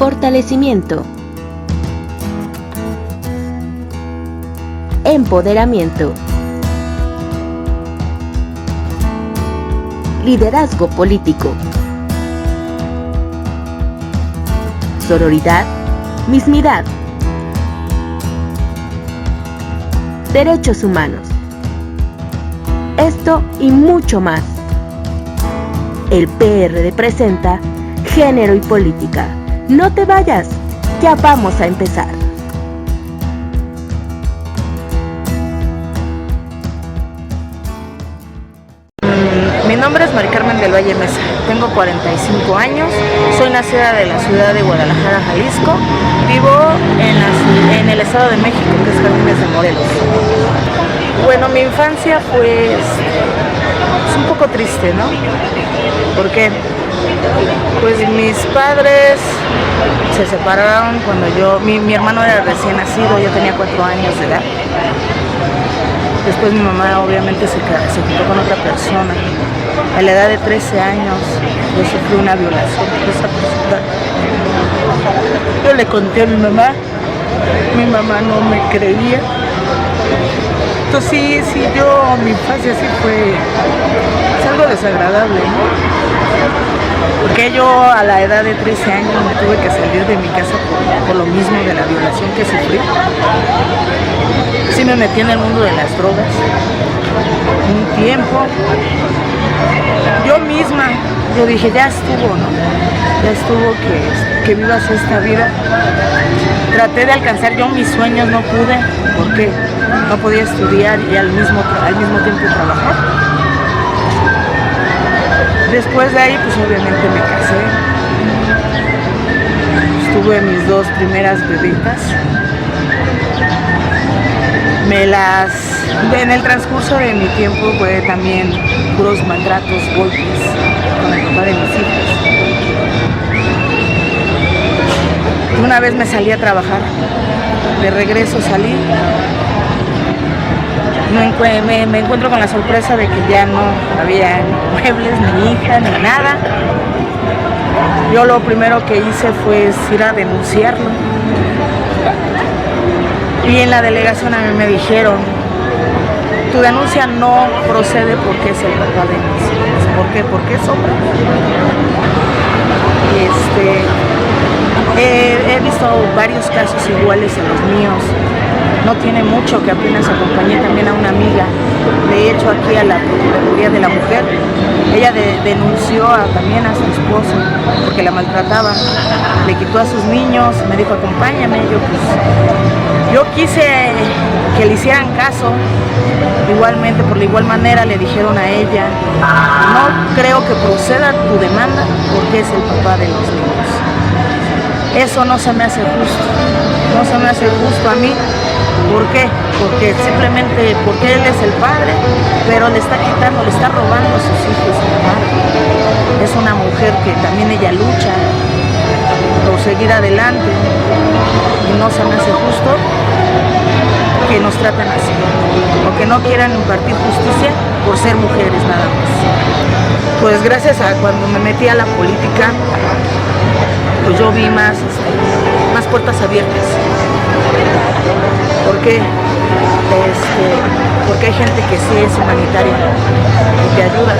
Fortalecimiento. Empoderamiento. Liderazgo político. Sororidad, mismidad. Derechos humanos. Esto y mucho más. El PRD presenta Género y Política. No te vayas, ya vamos a empezar. Mi nombre es Mari Carmen del Valle Mesa, tengo 45 años, soy nacida de la ciudad de Guadalajara, Jalisco, vivo en el Estado de México, que es Jardines de Morelos. Bueno, mi infancia fue un poco triste, ¿no? ¿Por qué? Pues mis padres se separaron cuando mi hermano era recién nacido, yo tenía 4 años de edad. Después mi mamá obviamente se juntó con otra persona. A la edad de 13 años yo sufrí una violación por esa persona. Yo le conté a mi mamá no me creía. Entonces sí, mi infancia sí fue algo desagradable, ¿no? Porque yo a la edad de 13 años me tuve que salir de mi casa por lo mismo de la violación que sufrí. Sí me metí en el mundo de las drogas un tiempo. Yo dije, ya estuvo, ¿no? Ya estuvo que vivas esta vida. Traté de alcanzar yo mis sueños, no pude, porque no podía estudiar y al mismo tiempo trabajar. Después de ahí, pues obviamente me casé. Tuve mis 2 primeras bebitas. En el transcurso de mi tiempo fue también puros maltratos, golpes con el papá de mis hijos. Una vez me salí a trabajar, de regreso salí, me encuentro con la sorpresa de que ya no había muebles, ni hija, ni nada. Yo lo primero que hice fue ir a denunciarlo. Y en la delegación a mí me dijeron, tu denuncia no procede porque es el papá de mis hijos. ¿Por qué? Porque es hombre. He visto varios casos iguales a los míos. No tiene mucho que apenas acompañé también a una amiga, de hecho aquí a la Procuraduría de la Mujer. Ella denunció también a su esposo porque la maltrataba, le quitó a sus niños, me dijo acompáñame. Yo quise que le hicieran caso, igualmente por la igual manera le dijeron a ella, no creo que proceda tu demanda porque es el papá de los niños. Eso no se me hace justo, no se me hace justo a mí. ¿Por qué? Porque simplemente porque él es el padre, pero le está quitando, le está robando a sus hijos a la madre. Es una mujer que también ella lucha por seguir adelante y no se me hace justo que nos traten así o que no quieran impartir justicia por ser mujeres nada más. Pues gracias a cuando me metí a la política, pues yo vi más puertas abiertas. ¿Por qué? Porque hay gente que sí es humanitaria y te ayuda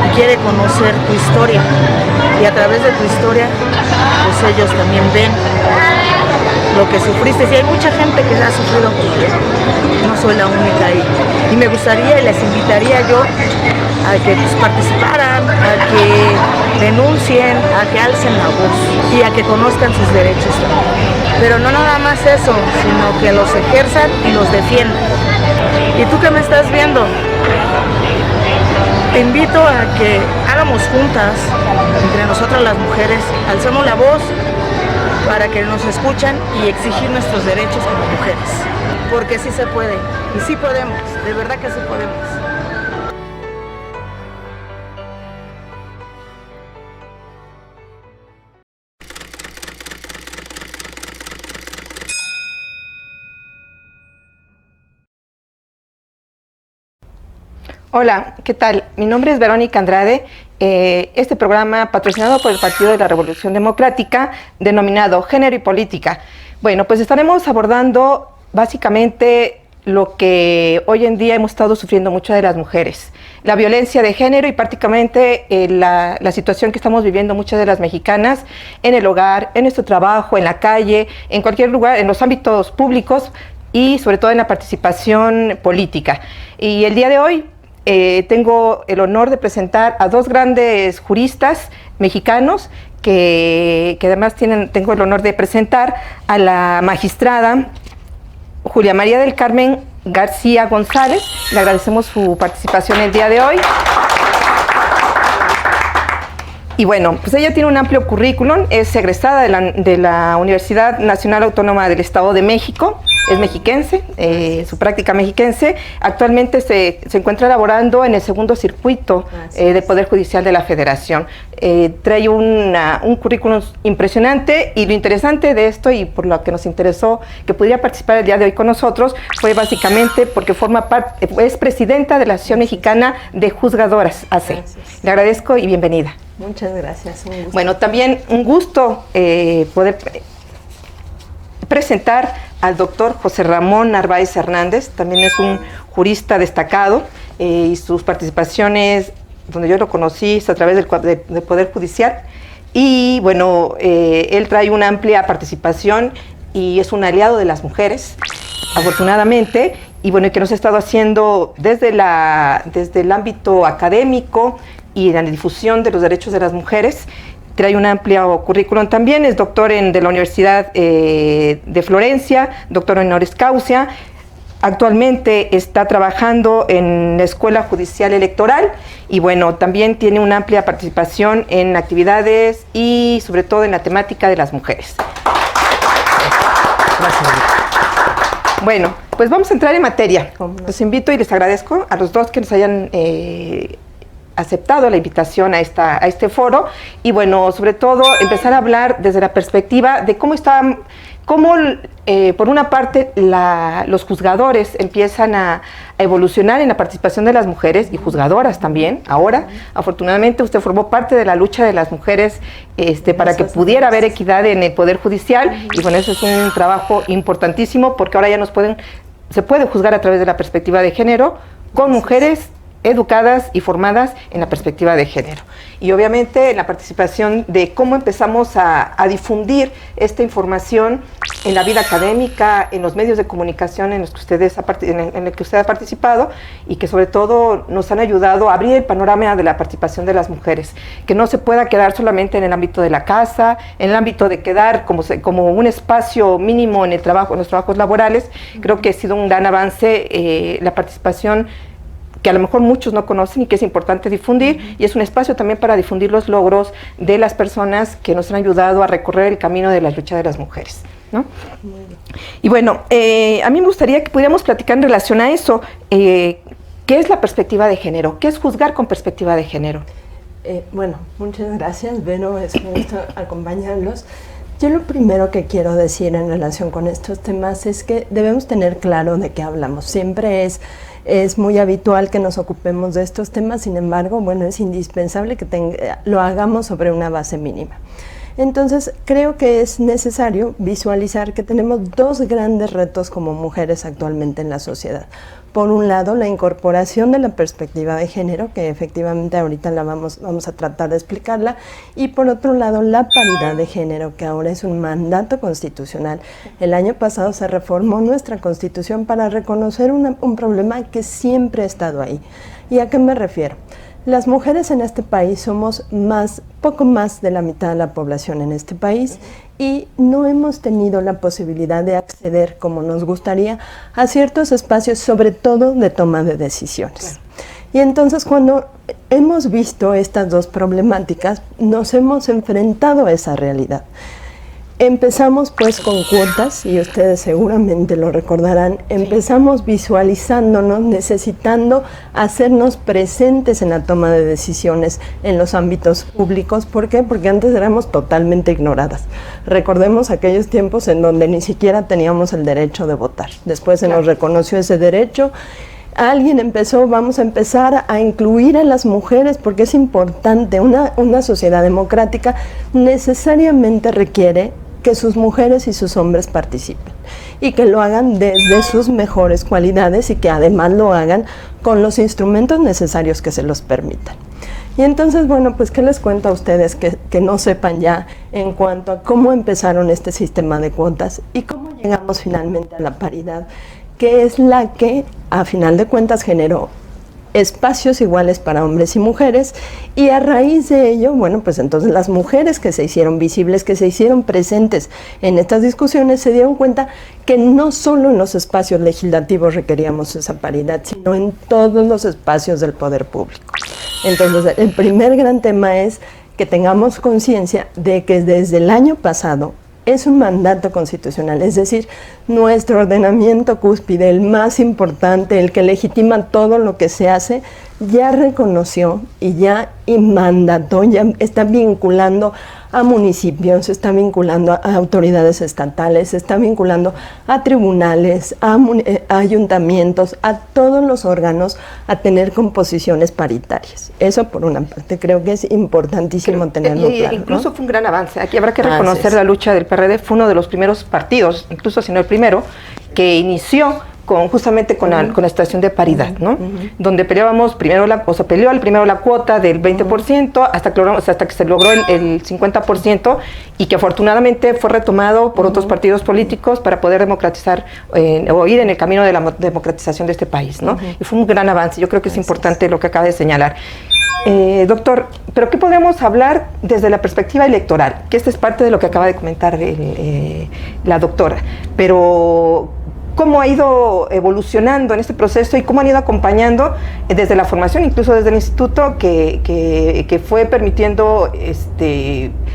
y quiere conocer tu historia, y a través de tu historia pues ellos también ven lo que sufriste. Y hay mucha gente que ha sufrido, no soy la única, y me gustaría y les invitaría yo a que pues, participaran, a que denuncien, a que alcen la voz y a que conozcan sus derechos también. Pero no nada más eso, sino que los ejerzan y los defiendan. Y tú que me estás viendo, te invito a que hagamos juntas, entre nosotras las mujeres, alcemos la voz para que nos escuchen y exigir nuestros derechos como mujeres. Porque sí se puede, y sí podemos, de verdad que sí podemos. Hola, ¿qué tal? Mi nombre es Verónica Andrade este programa patrocinado por el Partido de la Revolución Democrática, denominado Género y Política. Bueno, pues estaremos abordando básicamente lo que hoy en día hemos estado sufriendo muchas de las mujeres, la violencia de género y prácticamente la situación que estamos viviendo muchas de las mexicanas en el hogar, en nuestro trabajo, en la calle, en cualquier lugar, en los ámbitos públicos y sobre todo en la participación política. Y el día de hoy tengo el honor de presentar a dos grandes juristas mexicanos que además tengo el honor de presentar a la magistrada Julia María del Carmen García González. Le agradecemos su participación el día de hoy. Y bueno, pues ella tiene un amplio currículum, es egresada de la Universidad Nacional Autónoma del Estado de México, es mexiquense, su práctica mexiquense. Actualmente se encuentra laborando en el segundo circuito del Poder Judicial de la Federación. Trae un currículum impresionante, y lo interesante de esto, y por lo que nos interesó que pudiera participar el día de hoy con nosotros, fue básicamente porque es presidenta de la Asociación Mexicana de Juzgadoras, AC. Le agradezco y bienvenida. Muchas gracias. Un gusto. Bueno, también un gusto poder presentar al doctor José Ramón Narváez Hernández. También es un jurista destacado, y sus participaciones, donde yo lo conocí, es a través del Poder Judicial. Y bueno, él trae una amplia participación y es un aliado de las mujeres, afortunadamente, y bueno, que nos ha estado haciendo desde el ámbito académico y la difusión de los derechos de las mujeres. Trae un amplio currículum también, es doctor de la Universidad de Florencia, doctor honoris causa. Actualmente está trabajando en la Escuela Judicial Electoral y bueno, también tiene una amplia participación en actividades y sobre todo en la temática de las mujeres. Gracias. Bueno, pues vamos a entrar en materia. Los invito y les agradezco a los dos que nos hayan aceptado la invitación a este foro, y bueno, sobre todo empezar a hablar desde la perspectiva de cómo por una parte los juzgadores empiezan a evolucionar en la participación de las mujeres, y juzgadoras también. Ahora, afortunadamente, usted formó parte de la lucha de las mujeres para que pudiera haber equidad en el Poder Judicial, y bueno, eso es un trabajo importantísimo, porque ahora ya se puede juzgar a través de la perspectiva de género con mujeres educadas y formadas en la perspectiva de género. Y obviamente la participación de cómo empezamos a difundir esta información en la vida académica, en los medios de comunicación en el que usted ha participado, y que sobre todo nos han ayudado a abrir el panorama de la participación de las mujeres, que no se pueda quedar solamente en el ámbito de la casa, en el ámbito de quedar como un espacio mínimo en los trabajos laborales. Creo que ha sido un gran avance la participación, que a lo mejor muchos no conocen y que es importante difundir, y es un espacio también para difundir los logros de las personas que nos han ayudado a recorrer el camino de la lucha de las mujeres, ¿no? Y bueno, a mí me gustaría que pudiéramos platicar en relación a eso. ¿Qué es la perspectiva de género? ¿Qué es juzgar con perspectiva de género? Bueno, muchas gracias, Vero, es un gusto acompañarlos. Yo lo primero que quiero decir en relación con estos temas es que debemos tener claro de qué hablamos. Siempre es muy habitual que nos ocupemos de estos temas, sin embargo, bueno, es indispensable que lo hagamos sobre una base mínima. Entonces, creo que es necesario visualizar que tenemos dos grandes retos como mujeres actualmente en la sociedad. Por un lado, la incorporación de la perspectiva de género, que efectivamente ahorita vamos a tratar de explicarla, y por otro lado, la paridad de género, que ahora es un mandato constitucional. El año pasado se reformó nuestra Constitución para reconocer un problema que siempre ha estado ahí. ¿Y a qué me refiero? Las mujeres en este país somos poco más de la mitad de la población en este país, y no hemos tenido la posibilidad de acceder, como nos gustaría, a ciertos espacios, sobre todo de toma de decisiones. Y entonces, cuando hemos visto estas dos problemáticas, nos hemos enfrentado a esa realidad. Empezamos pues con cuotas, y ustedes seguramente lo recordarán. Empezamos visualizándonos, necesitando hacernos presentes en la toma de decisiones en los ámbitos públicos. ¿Por qué? Porque antes éramos totalmente ignoradas. Recordemos aquellos tiempos en donde ni siquiera teníamos el derecho de votar. Después se nos reconoció ese derecho, alguien empezó, vamos a empezar a incluir a las mujeres porque es importante. Una sociedad democrática necesariamente requiere que sus mujeres y sus hombres participen y que lo hagan desde sus mejores cualidades y que además lo hagan con los instrumentos necesarios que se los permitan. Y entonces, bueno, pues ¿qué les cuento a ustedes que no sepan ya en cuanto a cómo empezaron este sistema de cuotas y cómo llegamos finalmente a la paridad, que es la que a final de cuentas generó espacios iguales para hombres y mujeres, y a raíz de ello, bueno, pues entonces las mujeres que se hicieron visibles, que se hicieron presentes en estas discusiones, se dieron cuenta que no solo en los espacios legislativos requeríamos esa paridad, sino en todos los espacios del poder público. Entonces, el primer gran tema es que tengamos conciencia de que desde el año pasado es un mandato constitucional, es decir, nuestro ordenamiento cúspide, el más importante, el que legitima todo lo que se hace, ya reconoció y ya mandató, ya está vinculando a municipios, se está vinculando a autoridades estatales, se está vinculando a tribunales, a ayuntamientos, a todos los órganos a tener composiciones paritarias. Eso por una parte, creo que es importantísimo tenerlo claro. Incluso, ¿no? Fue un gran avance. Aquí habrá que reconocer la lucha del PRD, fue uno de los primeros partidos, incluso si no el primero, que inició justamente con la estación de paridad, ¿no? Donde peleábamos primero se peleó primero la cuota del 20% hasta que se logró el 50%, y que afortunadamente fue retomado por otros partidos políticos para poder democratizar o ir en el camino de la democratización de este país, ¿no? Y fue un gran avance. Yo creo que es importante lo que acaba de señalar. Doctor, ¿pero qué podemos hablar desde la perspectiva electoral? Que esta es parte de lo que acaba de comentar la doctora, pero ¿cómo ha ido evolucionando en este proceso y cómo han ido acompañando desde la formación, incluso desde el instituto, que fue permitiendo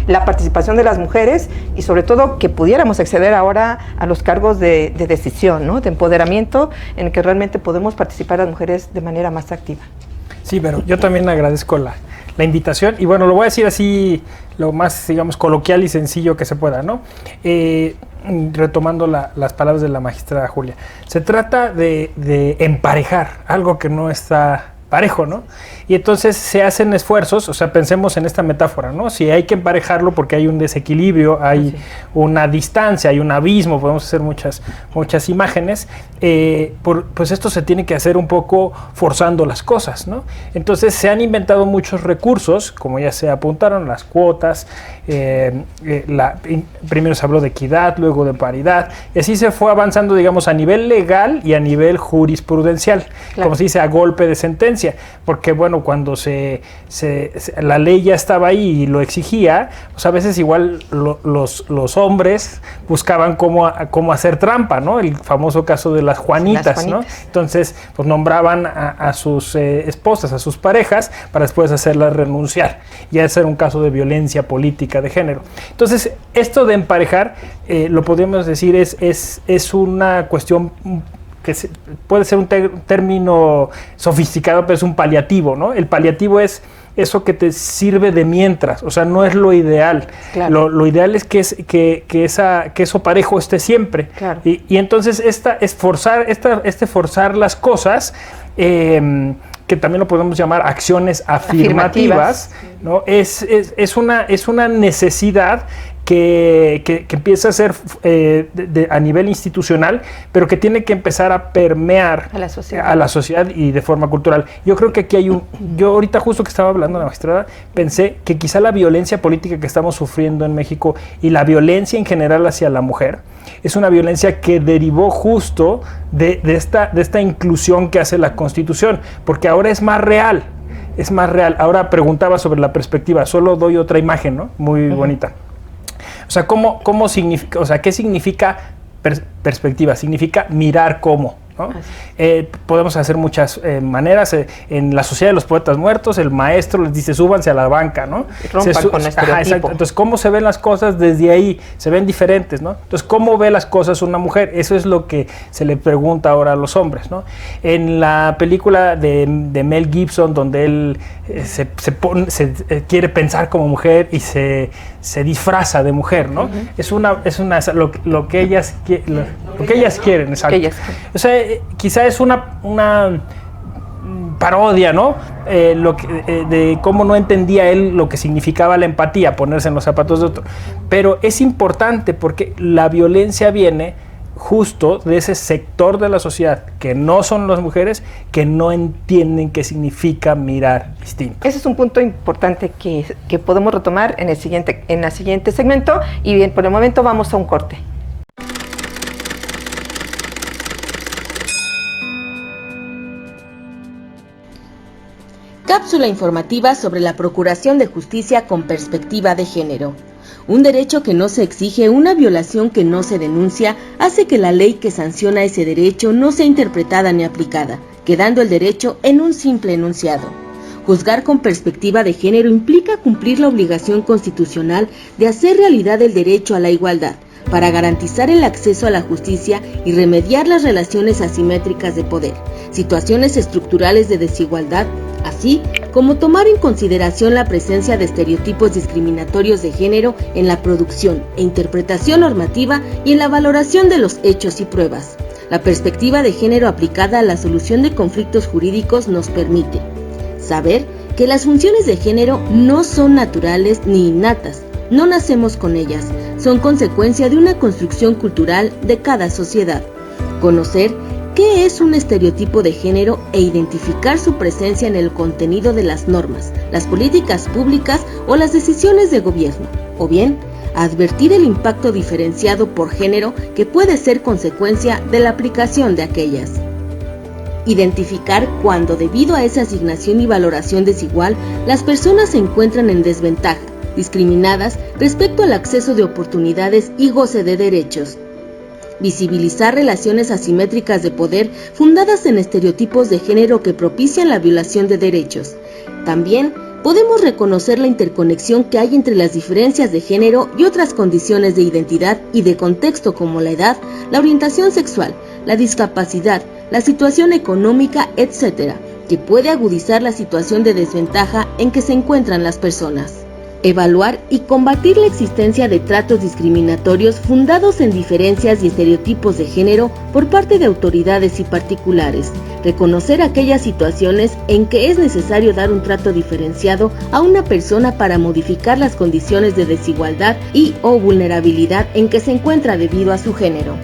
la participación de las mujeres y sobre todo que pudiéramos acceder ahora a los cargos de decisión, ¿no? De empoderamiento, en el que realmente podemos participar las mujeres de manera más activa? Sí, pero yo también agradezco la invitación y bueno, lo voy a decir así lo más, digamos, coloquial y sencillo que se pueda, ¿no? Retomando las palabras de la magistrada Julia, se trata de emparejar algo que no está parejo, ¿no? Y entonces se hacen esfuerzos, o sea, pensemos en esta metáfora, ¿no? Si hay que emparejarlo porque hay un desequilibrio, hay una distancia, hay un abismo, podemos hacer muchas imágenes, pues esto se tiene que hacer un poco forzando las cosas, ¿no? Entonces se han inventado muchos recursos, como ya se apuntaron, las cuotas, primero se habló de equidad, luego de paridad, y así se fue avanzando, digamos, a nivel legal y a nivel jurisprudencial, claro, como se dice, a golpe de sentencia, porque bueno, cuando la ley ya estaba ahí y lo exigía, pues a veces igual los hombres buscaban cómo hacer trampa, ¿no? El famoso caso de las Juanitas, ¿no? Entonces, pues nombraban a sus esposas, a sus parejas, para después hacerlas renunciar. Y ese era un caso de violencia política de género. Entonces, esto de emparejar, lo podemos decir, es una cuestión que puede ser un término sofisticado, pero es un paliativo, ¿no? El paliativo es eso que te sirve de mientras, o sea, no es lo ideal. Claro. Lo ideal es que eso parejo esté siempre. Claro. Y entonces forzar las cosas, que también lo podemos llamar acciones afirmativas, ¿no? Es una necesidad que empieza a ser a nivel institucional, pero que tiene que empezar a permear a la sociedad y de forma cultural. Yo creo que aquí yo ahorita justo que estaba hablando de la magistrada, pensé que quizá la violencia política que estamos sufriendo en México y la violencia en general hacia la mujer es una violencia que derivó justo de esta inclusión que hace la Constitución, porque ahora es más real. Ahora preguntaba sobre la perspectiva, solo doy otra imagen, ¿no? Muy bonita. O sea, ¿cómo significa? O sea, ¿qué significa perspectiva? Significa mirar cómo, ¿no? Podemos hacer muchas maneras. En la Sociedad de los Poetas Muertos, el maestro les dice, súbanse a la banca, ¿no? Rompan con el estereotipo. Entonces, ¿cómo se ven las cosas desde ahí? Se ven diferentes, ¿no? Entonces, ¿cómo ve las cosas una mujer? Eso es lo que se le pregunta ahora a los hombres, ¿no? En la película de Mel Gibson, donde él se quiere pensar como mujer y se disfraza de mujer, ¿no? Es lo que ellas quieren, exacto. O sea, quizá es una parodia, ¿no? De cómo no entendía él lo que significaba la empatía, ponerse en los zapatos de otro. Pero es importante porque la violencia viene justo de ese sector de la sociedad, que no son las mujeres, que no entienden qué significa mirar distinto. Ese es un punto importante que podemos retomar en el siguiente segmento, y bien, por el momento vamos a un corte. Cápsula informativa sobre la Procuración de Justicia con perspectiva de género. Un derecho que no se exige, una violación que no se denuncia, hace que la ley que sanciona ese derecho no sea interpretada ni aplicada, quedando el derecho en un simple enunciado. Juzgar con perspectiva de género implica cumplir la obligación constitucional de hacer realidad el derecho a la igualdad, para garantizar el acceso a la justicia y remediar las relaciones asimétricas de poder, situaciones estructurales de desigualdad, así como tomar en consideración la presencia de estereotipos discriminatorios de género en la producción e interpretación normativa y en la valoración de los hechos y pruebas. La perspectiva de género aplicada a la solución de conflictos jurídicos nos permite saber que las funciones de género no son naturales ni innatas, no nacemos con ellas, son consecuencia de una construcción cultural de cada sociedad. Conocer qué es un estereotipo de género e identificar su presencia en el contenido de las normas, las políticas públicas o las decisiones de gobierno, o bien, advertir el impacto diferenciado por género que puede ser consecuencia de la aplicación de aquellas. Identificar cuando, debido a esa asignación y valoración desigual, las personas se encuentran en desventaja, discriminadas respecto al acceso de oportunidades y goce de derechos. Visibilizar relaciones asimétricas de poder fundadas en estereotipos de género que propician la violación de derechos. También podemos reconocer la interconexión que hay entre las diferencias de género y otras condiciones de identidad y de contexto como la edad, la orientación sexual, la discapacidad, la situación económica, etc., que puede agudizar la situación de desventaja en que se encuentran las personas. Evaluar y combatir la existencia de tratos discriminatorios fundados en diferencias y estereotipos de género por parte de autoridades y particulares. Reconocer aquellas situaciones en que es necesario dar un trato diferenciado a una persona para modificar las condiciones de desigualdad y o vulnerabilidad en que se encuentra debido a su género.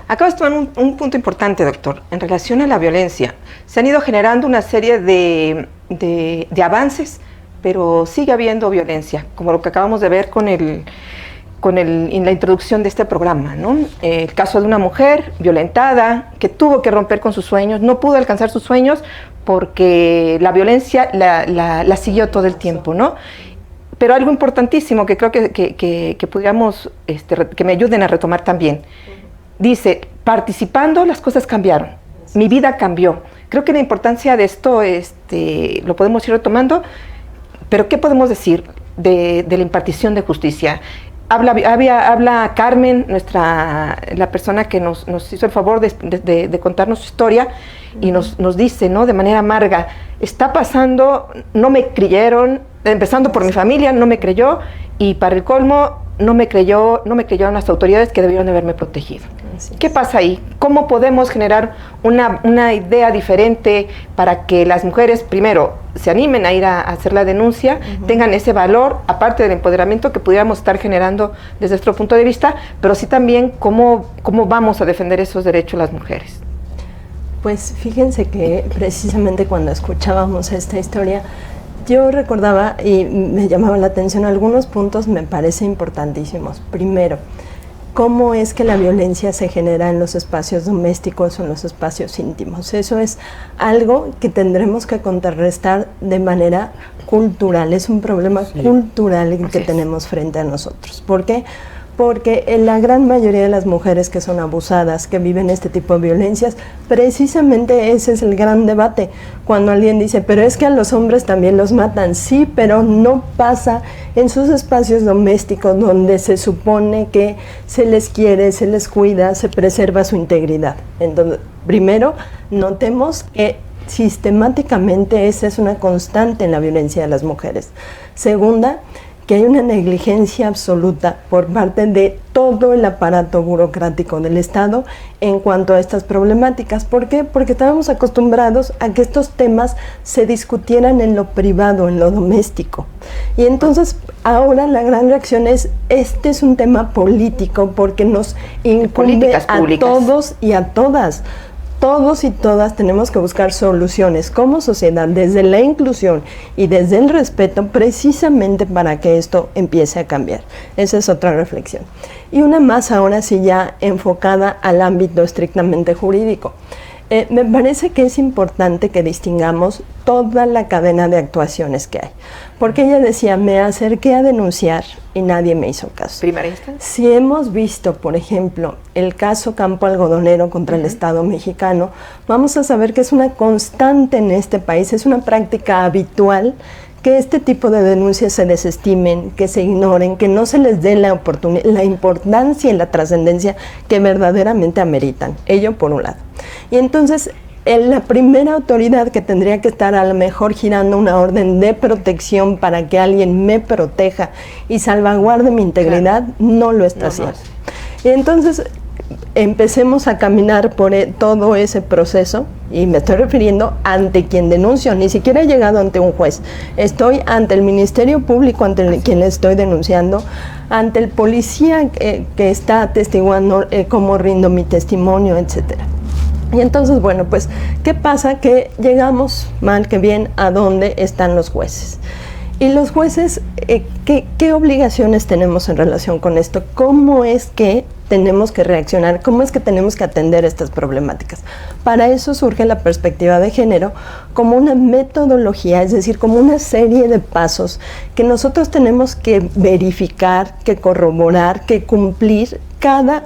Acabas de tomar un punto importante, doctor, en relación a la violencia. Se han ido generando una serie de avances, pero sigue habiendo violencia, como lo que acabamos de ver en la introducción de este programa, ¿no? El caso de una mujer violentada que tuvo que romper con sus sueños, no pudo alcanzar sus sueños porque la violencia la siguió todo el tiempo, ¿no? Pero algo importantísimo que creo que pudiéramos, que me ayuden a retomar también. Dice, participando las cosas cambiaron, mi vida cambió. Creo que la importancia de esto lo podemos ir retomando, pero ¿qué podemos decir de la impartición de justicia? Habla Carmen, la persona que nos hizo el favor de contarnos su historia, y nos dice, ¿no?, de manera amarga, está pasando, no me creyeron, empezando por mi familia, no me creyó, y para el colmo, no me creyeron las autoridades que debieron de haberme protegido. ¿Qué pasa ahí? ¿Cómo podemos generar una idea diferente para que las mujeres, primero, se animen a ir a hacer la denuncia, tengan ese valor, aparte del empoderamiento que pudiéramos estar generando desde nuestro punto de vista, pero sí también cómo vamos a defender esos derechos las mujeres? Pues fíjense que precisamente cuando escuchábamos esta historia, yo recordaba y me llamaba la atención algunos puntos, me parece importantísimos. Primero, cómo es que la violencia se genera en los espacios domésticos o en los espacios íntimos. Eso es algo que tendremos que contrarrestar de manera cultural, es un problema cultural que tenemos frente a nosotros. ¿Por qué? Porque en la gran mayoría de las mujeres que son abusadas, que viven este tipo de violencias, precisamente ese es el gran debate. Cuando alguien dice, pero es que a los hombres también los matan, sí, pero no pasa en sus espacios domésticos donde se supone que se les quiere, se les cuida, se preserva su integridad. Entonces, primero, notemos que sistemáticamente esa es una constante en la violencia de las mujeres. Segunda, que hay una negligencia absoluta por parte de todo el aparato burocrático del Estado en cuanto a estas problemáticas. ¿Por qué? Porque estábamos acostumbrados a que estos temas se discutieran en lo privado, en lo doméstico. Y entonces ahora la gran reacción es, este es un tema político porque nos incumbe a todos y a todas. Todos y todas tenemos que buscar soluciones como sociedad desde la inclusión y desde el respeto precisamente para que esto empiece a cambiar. Esa es otra reflexión. Y una más ahora sí ya enfocada al ámbito estrictamente jurídico. Me parece que es importante que distingamos toda la cadena de actuaciones que hay. Porque ella decía, me acerqué a denunciar y nadie me hizo caso. ¿Primaria instancia? Si hemos visto, por ejemplo, el caso Campo Algodonero contra el Estado mexicano, vamos a saber que es una constante en este país, es una práctica habitual que este tipo de denuncias se desestimen, que se ignoren, que no se les dé la importancia y la trascendencia que verdaderamente ameritan. Ello por un lado. Y entonces, la primera autoridad que tendría que estar a lo mejor girando una orden de protección para que alguien me proteja y salvaguarde mi integridad, no lo está haciendo. Y entonces, empecemos a caminar por todo ese proceso, y me estoy refiriendo ante quien denuncio, ni siquiera he llegado ante un juez, estoy ante el Ministerio Público, ante quien le estoy denunciando, ante el policía que está atestiguando cómo rindo mi testimonio, etcétera. Y entonces, bueno, pues, ¿qué pasa? Que llegamos, mal que bien, a dónde están los jueces. Y los jueces, ¿qué obligaciones tenemos en relación con esto? ¿Cómo es que tenemos que reaccionar? ¿Cómo es que tenemos que atender estas problemáticas? Para eso surge la perspectiva de género como una metodología, es decir, como una serie de pasos que nosotros tenemos que verificar, que corroborar, que cumplir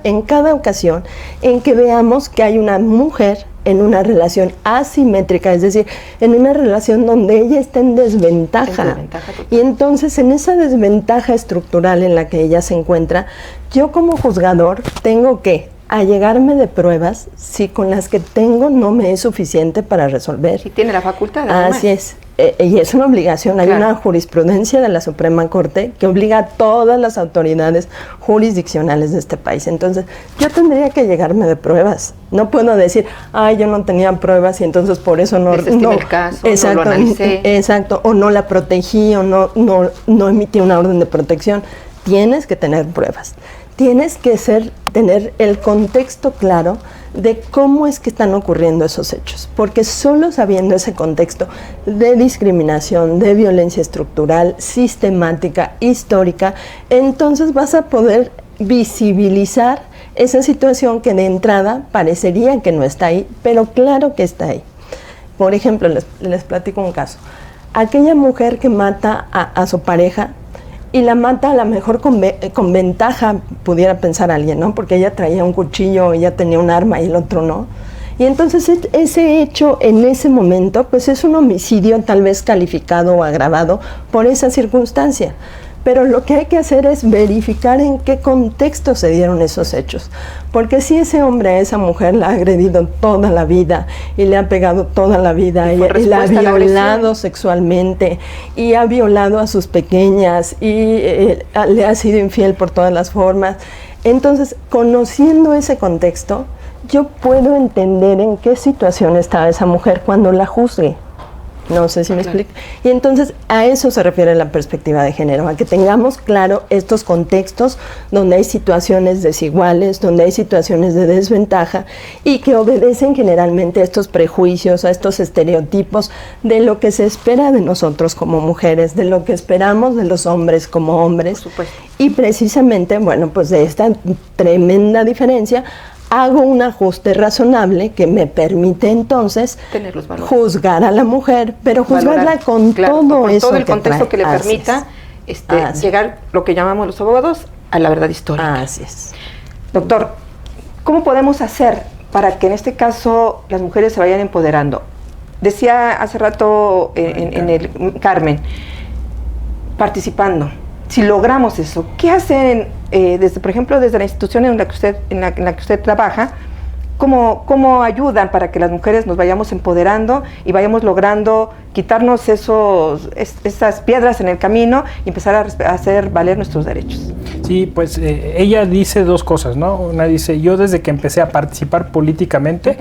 en cada ocasión en que veamos que hay una mujer en una relación asimétrica, es decir, en una relación donde ella está en desventaja. Y entonces, en esa desventaja estructural en la que ella se encuentra, yo como juzgador tengo que allegarme de pruebas si con las que tengo no me es suficiente para resolver. Y tiene la facultad, además. Así es. Y es una obligación, hay una jurisprudencia de la Suprema Corte que obliga a todas las autoridades jurisdiccionales de este país. Entonces, yo tendría que llegarme de pruebas. No puedo decir, ay, yo no tenía pruebas y entonces por eso no el caso, exacto, no lo analicé. Exacto, o no la protegí, o no emití una orden de protección. Tienes que tener pruebas. Tienes que tener el contexto claro de cómo es que están ocurriendo esos hechos, porque solo sabiendo ese contexto de discriminación, de violencia estructural, sistemática, histórica, entonces vas a poder visibilizar esa situación que de entrada parecería que no está ahí, pero claro que está ahí. Por ejemplo, les platico un caso. Aquella mujer que mata a su pareja, y la mata a lo mejor con ventaja, pudiera pensar alguien, ¿no? Porque ella traía un cuchillo, ella tenía un arma y el otro no. Y entonces ese hecho en ese momento, pues es un homicidio tal vez calificado o agravado por esa circunstancia. Pero lo que hay que hacer es verificar en qué contexto se dieron esos hechos. Porque si ese hombre a esa mujer la ha agredido toda la vida y le ha pegado toda la vida y la ha violado sexualmente y ha violado a sus pequeñas y le ha sido infiel por todas las formas, entonces, conociendo ese contexto, yo puedo entender en qué situación estaba esa mujer cuando la juzgue. No sé si me explico. Y entonces a eso se refiere la perspectiva de género, a que tengamos claro estos contextos donde hay situaciones desiguales, donde hay situaciones de desventaja y que obedecen generalmente a estos prejuicios, a estos estereotipos de lo que se espera de nosotros como mujeres, de lo que esperamos de los hombres como hombres. Por supuesto. Y precisamente, bueno, pues de esta tremenda diferencia, hago un ajuste razonable que me permite entonces juzgar a la mujer, pero juzgarla con todo eso, todo el contexto que le permita llegar, lo que llamamos los abogados, a la verdad histórica. Así es. Doctor, ¿cómo podemos hacer para que en este caso las mujeres se vayan empoderando? Decía hace rato en el Carmen, participando. Si logramos eso, ¿qué hacen, por ejemplo, desde la institución en la que usted trabaja? cómo ayudan para que las mujeres nos vayamos empoderando y vayamos logrando quitarnos esas piedras en el camino y empezar a hacer valer nuestros derechos. Sí, pues ella dice dos cosas, ¿no? Una dice, yo desde que empecé a participar políticamente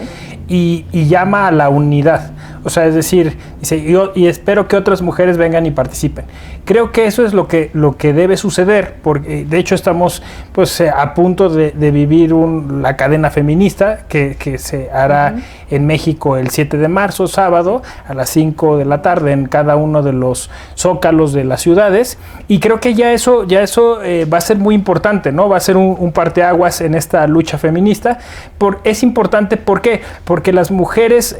y llama a la unidad. O sea, es decir, dice, yo y espero que otras mujeres vengan y participen. Creo que eso es lo que debe suceder, porque de hecho estamos pues a punto de vivir la cadena feminista que se hará en México el 7 de marzo, sábado, a las 5 de la tarde en cada uno de los zócalos de las ciudades, y creo que ya eso va a ser muy importante, ¿no? Va a ser un parteaguas en esta lucha feminista. Es importante, ¿por qué? Porque las mujeres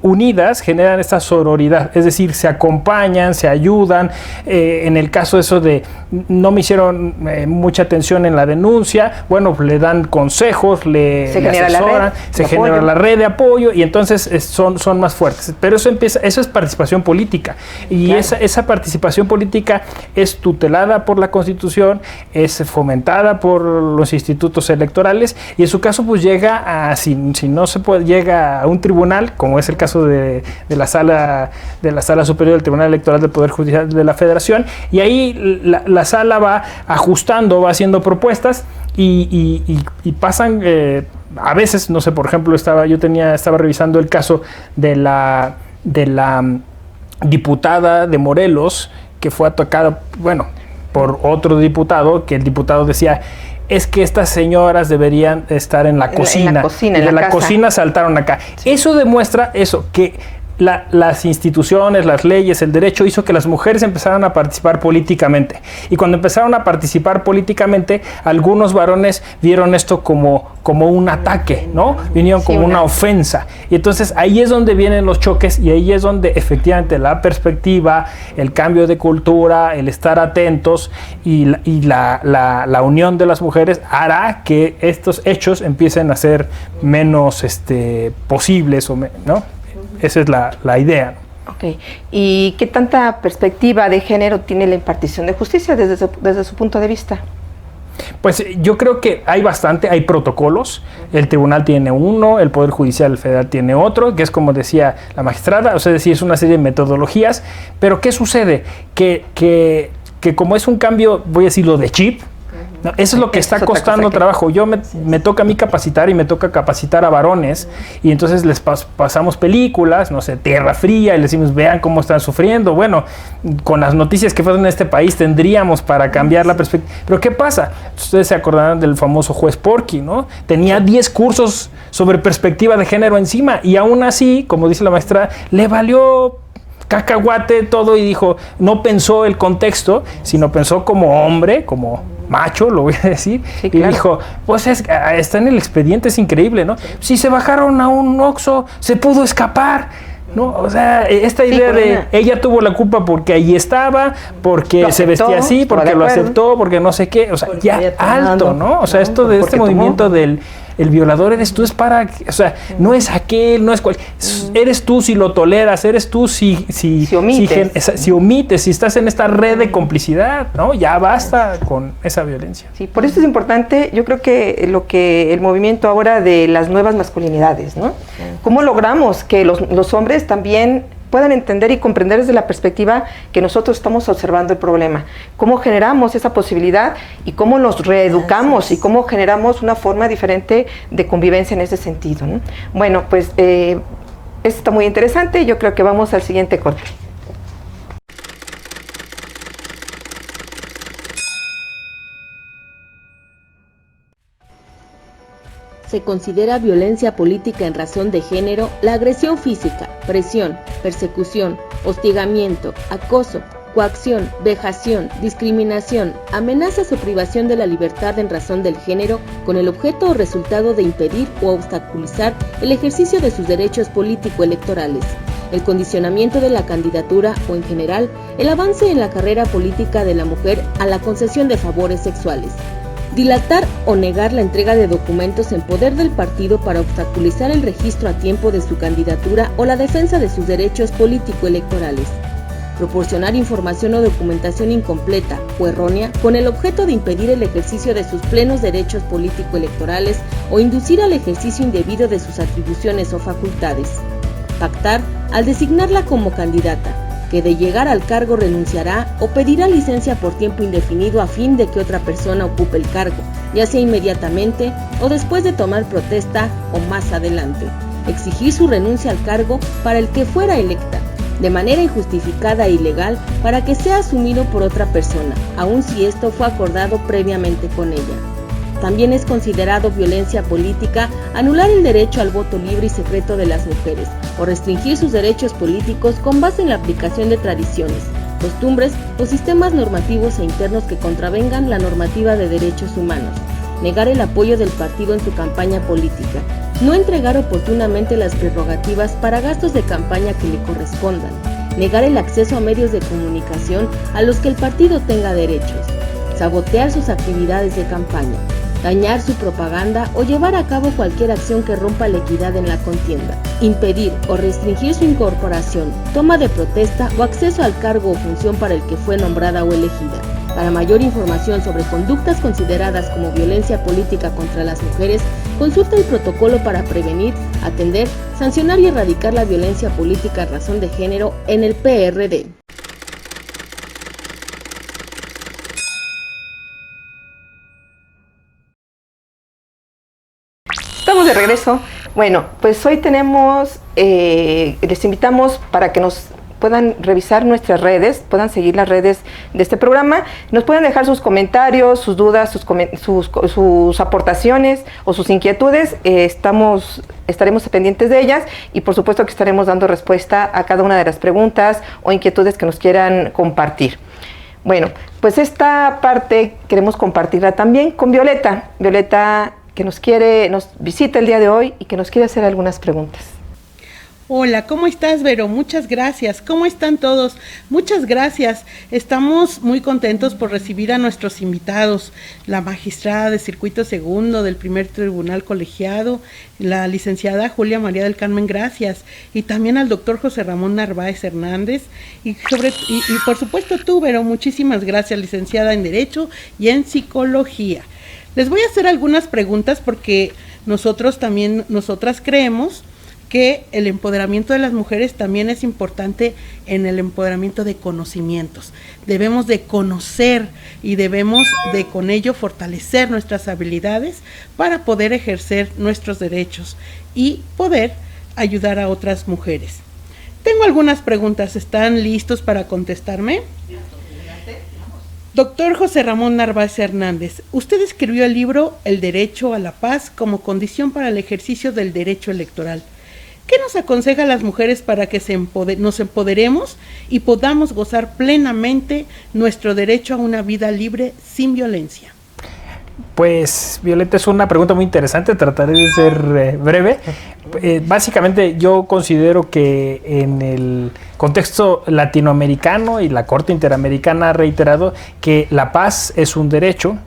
unidas generan esta sororidad, es decir, se acompañan, se ayudan. En el caso eso de no me hicieron mucha atención en la denuncia, bueno, le dan consejos, le asesoran, se genera la red de apoyo y entonces son más fuertes. Pero eso es participación política y claro, esa participación política es tutelada por la Constitución, es fomentada por los institutos electorales y en su caso pues llega a, si no se puede, llega a un tribunal, como es el caso de la Sala Superior del Tribunal Electoral del Poder Judicial de la Federación, y ahí la sala va ajustando, va haciendo propuestas y pasan a veces, no sé, por ejemplo, estaba revisando el caso de la diputada de Morelos que fue atacada, bueno, por otro diputado, que el diputado decía, es que estas señoras deberían estar en la cocina. En la cocina, en la cocina saltaron acá. Sí. Eso demuestra que las instituciones, las leyes, el derecho hizo que las mujeres empezaran a participar políticamente. Y cuando empezaron a participar políticamente, algunos varones vieron esto como un ataque, ¿no? Vinieron como una ofensa. Y entonces ahí es donde vienen los choques y ahí es donde efectivamente la perspectiva, el cambio de cultura, el estar atentos y la unión de las mujeres hará que estos hechos empiecen a ser menos posibles, ¿no? Esa es la idea. Ok. ¿Y qué tanta perspectiva de género tiene la impartición de justicia desde su punto de vista? Pues yo creo que hay protocolos. El tribunal tiene uno, el Poder Judicial Federal tiene otro, que es como decía la magistrada, o sea, es una serie de metodologías. Pero ¿qué sucede? Que como es un cambio, voy a decirlo, de chip, no, eso es lo que está costando trabajo. Me toca a mí capacitar y me toca capacitar a varones y entonces les pasamos películas, no sé, Tierra Fría y les decimos, vean cómo están sufriendo. Bueno, con las noticias que fueron en este país tendríamos para cambiar la perspectiva. Pero ¿qué pasa? Ustedes se acordarán del famoso juez Porky, ¿no? Tenía 10 cursos sobre perspectiva de género encima y aún así, como dice la maestra, le valió cacahuate todo y dijo, no pensó el contexto, sino pensó como hombre, como macho, lo voy a decir, sí, claro. Y dijo, pues está en el expediente, es increíble, ¿no? Si se bajaron a un Oxxo, se pudo escapar, ¿no? O sea, esta idea de ella tuvo la culpa porque ahí estaba, porque se vestía así, porque lo aceptó, porque no sé qué, o sea, ya alto, ¿no? O sea, esto de este movimiento del el violador eres tú, es para, o sea, no es aquel, no es cual, eres tú si lo toleras, eres tú si omites, si estás en esta red de complicidad, ¿no? Ya basta con esa violencia. Sí, por eso es importante, yo creo que el movimiento ahora de las nuevas masculinidades, ¿no? ¿Cómo logramos que los hombres también puedan entender y comprender desde la perspectiva que nosotros estamos observando el problema? ¿Cómo generamos esa posibilidad y cómo los reeducamos y cómo generamos una forma diferente de convivencia en ese sentido, ¿no? Bueno, pues esto está muy interesante. Yo creo que vamos al siguiente corte. Se considera violencia política en razón de género la agresión física, presión, persecución, hostigamiento, acoso, coacción, vejación, discriminación, amenazas o privación de la libertad en razón del género con el objeto o resultado de impedir o obstaculizar el ejercicio de sus derechos político-electorales, el condicionamiento de la candidatura o en general el avance en la carrera política de la mujer a la concesión de favores sexuales. Dilatar o negar la entrega de documentos en poder del partido para obstaculizar el registro a tiempo de su candidatura o la defensa de sus derechos político-electorales. proporcionar información o documentación incompleta o errónea con el objeto de impedir el ejercicio de sus plenos derechos político-electorales o inducir al ejercicio indebido de sus atribuciones o facultades. Pactar al designarla como candidata, que de llegar al cargo renunciará o pedirá licencia por tiempo indefinido a fin de que otra persona ocupe el cargo, ya sea inmediatamente o después de tomar protesta o más adelante. Exigir su renuncia al cargo para el que fuera electa, de manera injustificada e ilegal, para que sea asumido por otra persona, aun si esto fue acordado previamente con ella. También es considerado violencia política anular el derecho al voto libre y secreto de las mujeres, o restringir sus derechos políticos con base en la aplicación de tradiciones, costumbres o sistemas normativos e internos que contravengan la normativa de derechos humanos. Negar el apoyo del partido en su campaña política. No entregar oportunamente las prerrogativas para gastos de campaña que le correspondan. Negar el acceso a medios de comunicación a los que el partido tenga derechos. Sabotear sus actividades de campaña. Dañar su propaganda o llevar a cabo cualquier acción que rompa la equidad en la contienda. Impedir o restringir su incorporación, toma de protesta o acceso al cargo o función para el que fue nombrada o elegida. Para mayor información sobre conductas consideradas como violencia política contra las mujeres, consulta el protocolo para prevenir, atender, sancionar y erradicar la violencia política a razón de género en el PRD. Estamos de regreso. Bueno, pues hoy tenemos, les invitamos para que nos puedan revisar nuestras redes, puedan seguir las redes de este programa, nos pueden dejar sus comentarios, sus dudas, sus aportaciones o sus inquietudes. Estaremos pendientes de ellas y por supuesto que estaremos dando respuesta a cada una de las preguntas o inquietudes que nos quieran compartir. Bueno, pues esta parte queremos compartirla también con Violeta. Violeta, que nos visita el día de hoy y que nos quiere hacer algunas preguntas. Hola, ¿cómo estás, Vero? Muchas gracias. ¿Cómo están todos? Muchas gracias. Estamos muy contentos por recibir a nuestros invitados, la magistrada de Circuito Segundo del Primer Tribunal Colegiado, la licenciada Julia María del Carmen Gracias, y también al doctor José Ramón Narváez Hernández, y por supuesto tú, Vero, muchísimas gracias, licenciada en Derecho y en Psicología. Les voy a hacer algunas preguntas porque nosotras creemos que el empoderamiento de las mujeres también es importante en el empoderamiento de conocimientos. Debemos de conocer y debemos de con ello fortalecer nuestras habilidades para poder ejercer nuestros derechos y poder ayudar a otras mujeres. Tengo algunas preguntas, ¿están listos para contestarme? Doctor José Ramón Narváez Hernández, usted escribió el libro El Derecho a la Paz como condición para el ejercicio del derecho electoral. ¿Qué nos aconseja a las mujeres para que nos empoderemos y podamos gozar plenamente nuestro derecho a una vida libre sin violencia? Pues, Violeta, es una pregunta muy interesante, trataré de ser breve. Básicamente yo considero que en el contexto latinoamericano y la Corte Interamericana ha reiterado que la paz es un derecho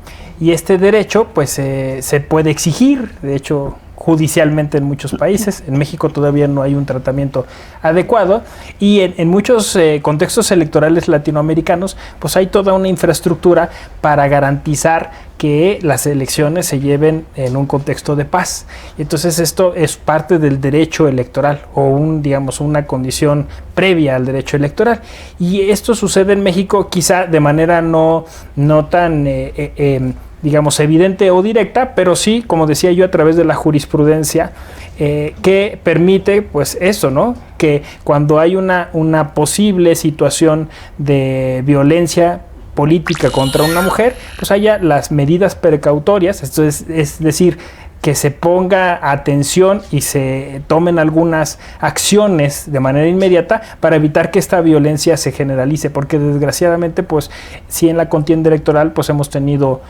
y este derecho pues se puede exigir, de hecho judicialmente en muchos países. En México todavía no hay un tratamiento adecuado y en muchos contextos electorales latinoamericanos pues hay toda una infraestructura para garantizar que las elecciones se lleven en un contexto de paz. Entonces esto es parte del derecho electoral o una condición previa al derecho electoral. Y esto sucede en México quizá de manera no tan evidente o directa, pero sí, como decía yo, a través de la jurisprudencia que permite pues eso, ¿no? Que cuando hay una posible situación de violencia política contra una mujer, pues haya las medidas precautorias, esto es decir, que se ponga atención y se tomen algunas acciones de manera inmediata para evitar que esta violencia se generalice, porque desgraciadamente pues sí en la contienda electoral pues hemos tenido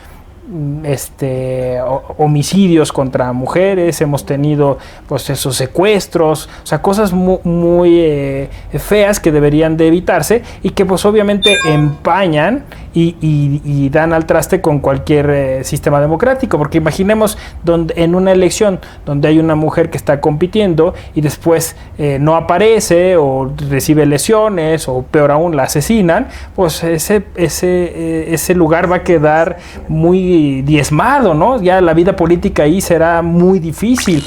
homicidios contra mujeres, hemos tenido pues esos secuestros, o sea, cosas muy feas que deberían de evitarse y que pues obviamente empañan y dan al traste con cualquier sistema democrático, porque imaginemos en una elección donde hay una mujer que está compitiendo y después no aparece o recibe lesiones o peor aún la asesinan, pues ese lugar va a quedar muy diezmado, ¿no? Ya la vida política ahí será muy difícil,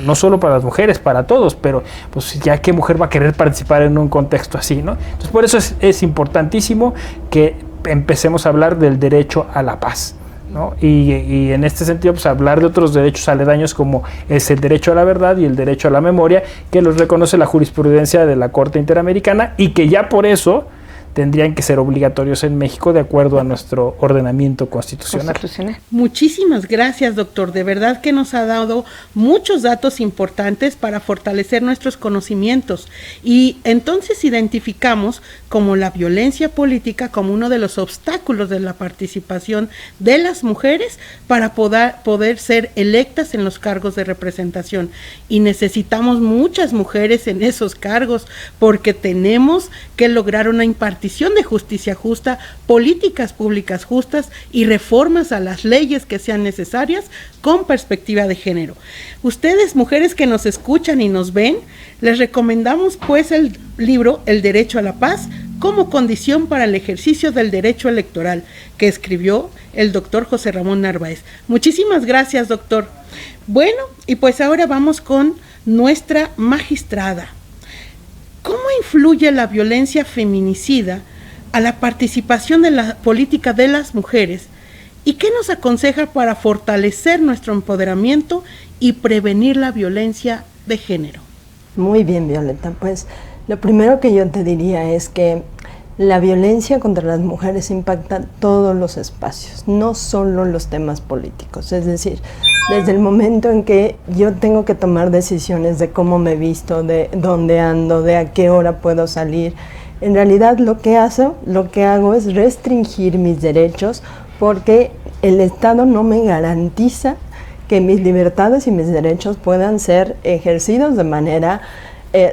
no solo para las mujeres, para todos, pero pues ya qué mujer va a querer participar en un contexto así, ¿no? Entonces por eso es importantísimo que empecemos a hablar del derecho a la paz, ¿no? Y en este sentido, pues hablar de otros derechos aledaños como es el derecho a la verdad y el derecho a la memoria, que los reconoce la jurisprudencia de la Corte Interamericana y que ya por eso tendrían que ser obligatorios en México de acuerdo a nuestro ordenamiento constitucional. Muchísimas gracias, doctor. De verdad que nos ha dado muchos datos importantes para fortalecer nuestros conocimientos y entonces identificamos como la violencia política como uno de los obstáculos de la participación de las mujeres para poder ser electas en los cargos de representación. Y necesitamos muchas mujeres en esos cargos porque tenemos que lograr una impartición de justicia justa, políticas públicas justas y reformas a las leyes que sean necesarias con perspectiva de género. Ustedes, mujeres que nos escuchan y nos ven, les recomendamos pues el libro El Derecho a la Paz como condición para el ejercicio del derecho electoral, que escribió el doctor José Ramón Narváez. Muchísimas gracias, doctor. Bueno, y pues ahora vamos con nuestra magistrada. ¿Cómo influye la violencia feminicida a la participación de la política de las mujeres? ¿Y qué nos aconseja para fortalecer nuestro empoderamiento y prevenir la violencia de género? Muy bien, Violeta. Pues lo primero que yo te diría es que la violencia contra las mujeres impacta todos los espacios, no solo los temas políticos. Es decir, desde el momento en que yo tengo que tomar decisiones de cómo me visto, de dónde ando, de a qué hora puedo salir, en realidad lo que hago es restringir mis derechos porque el Estado no me garantiza que mis libertades y mis derechos puedan ser ejercidos de manera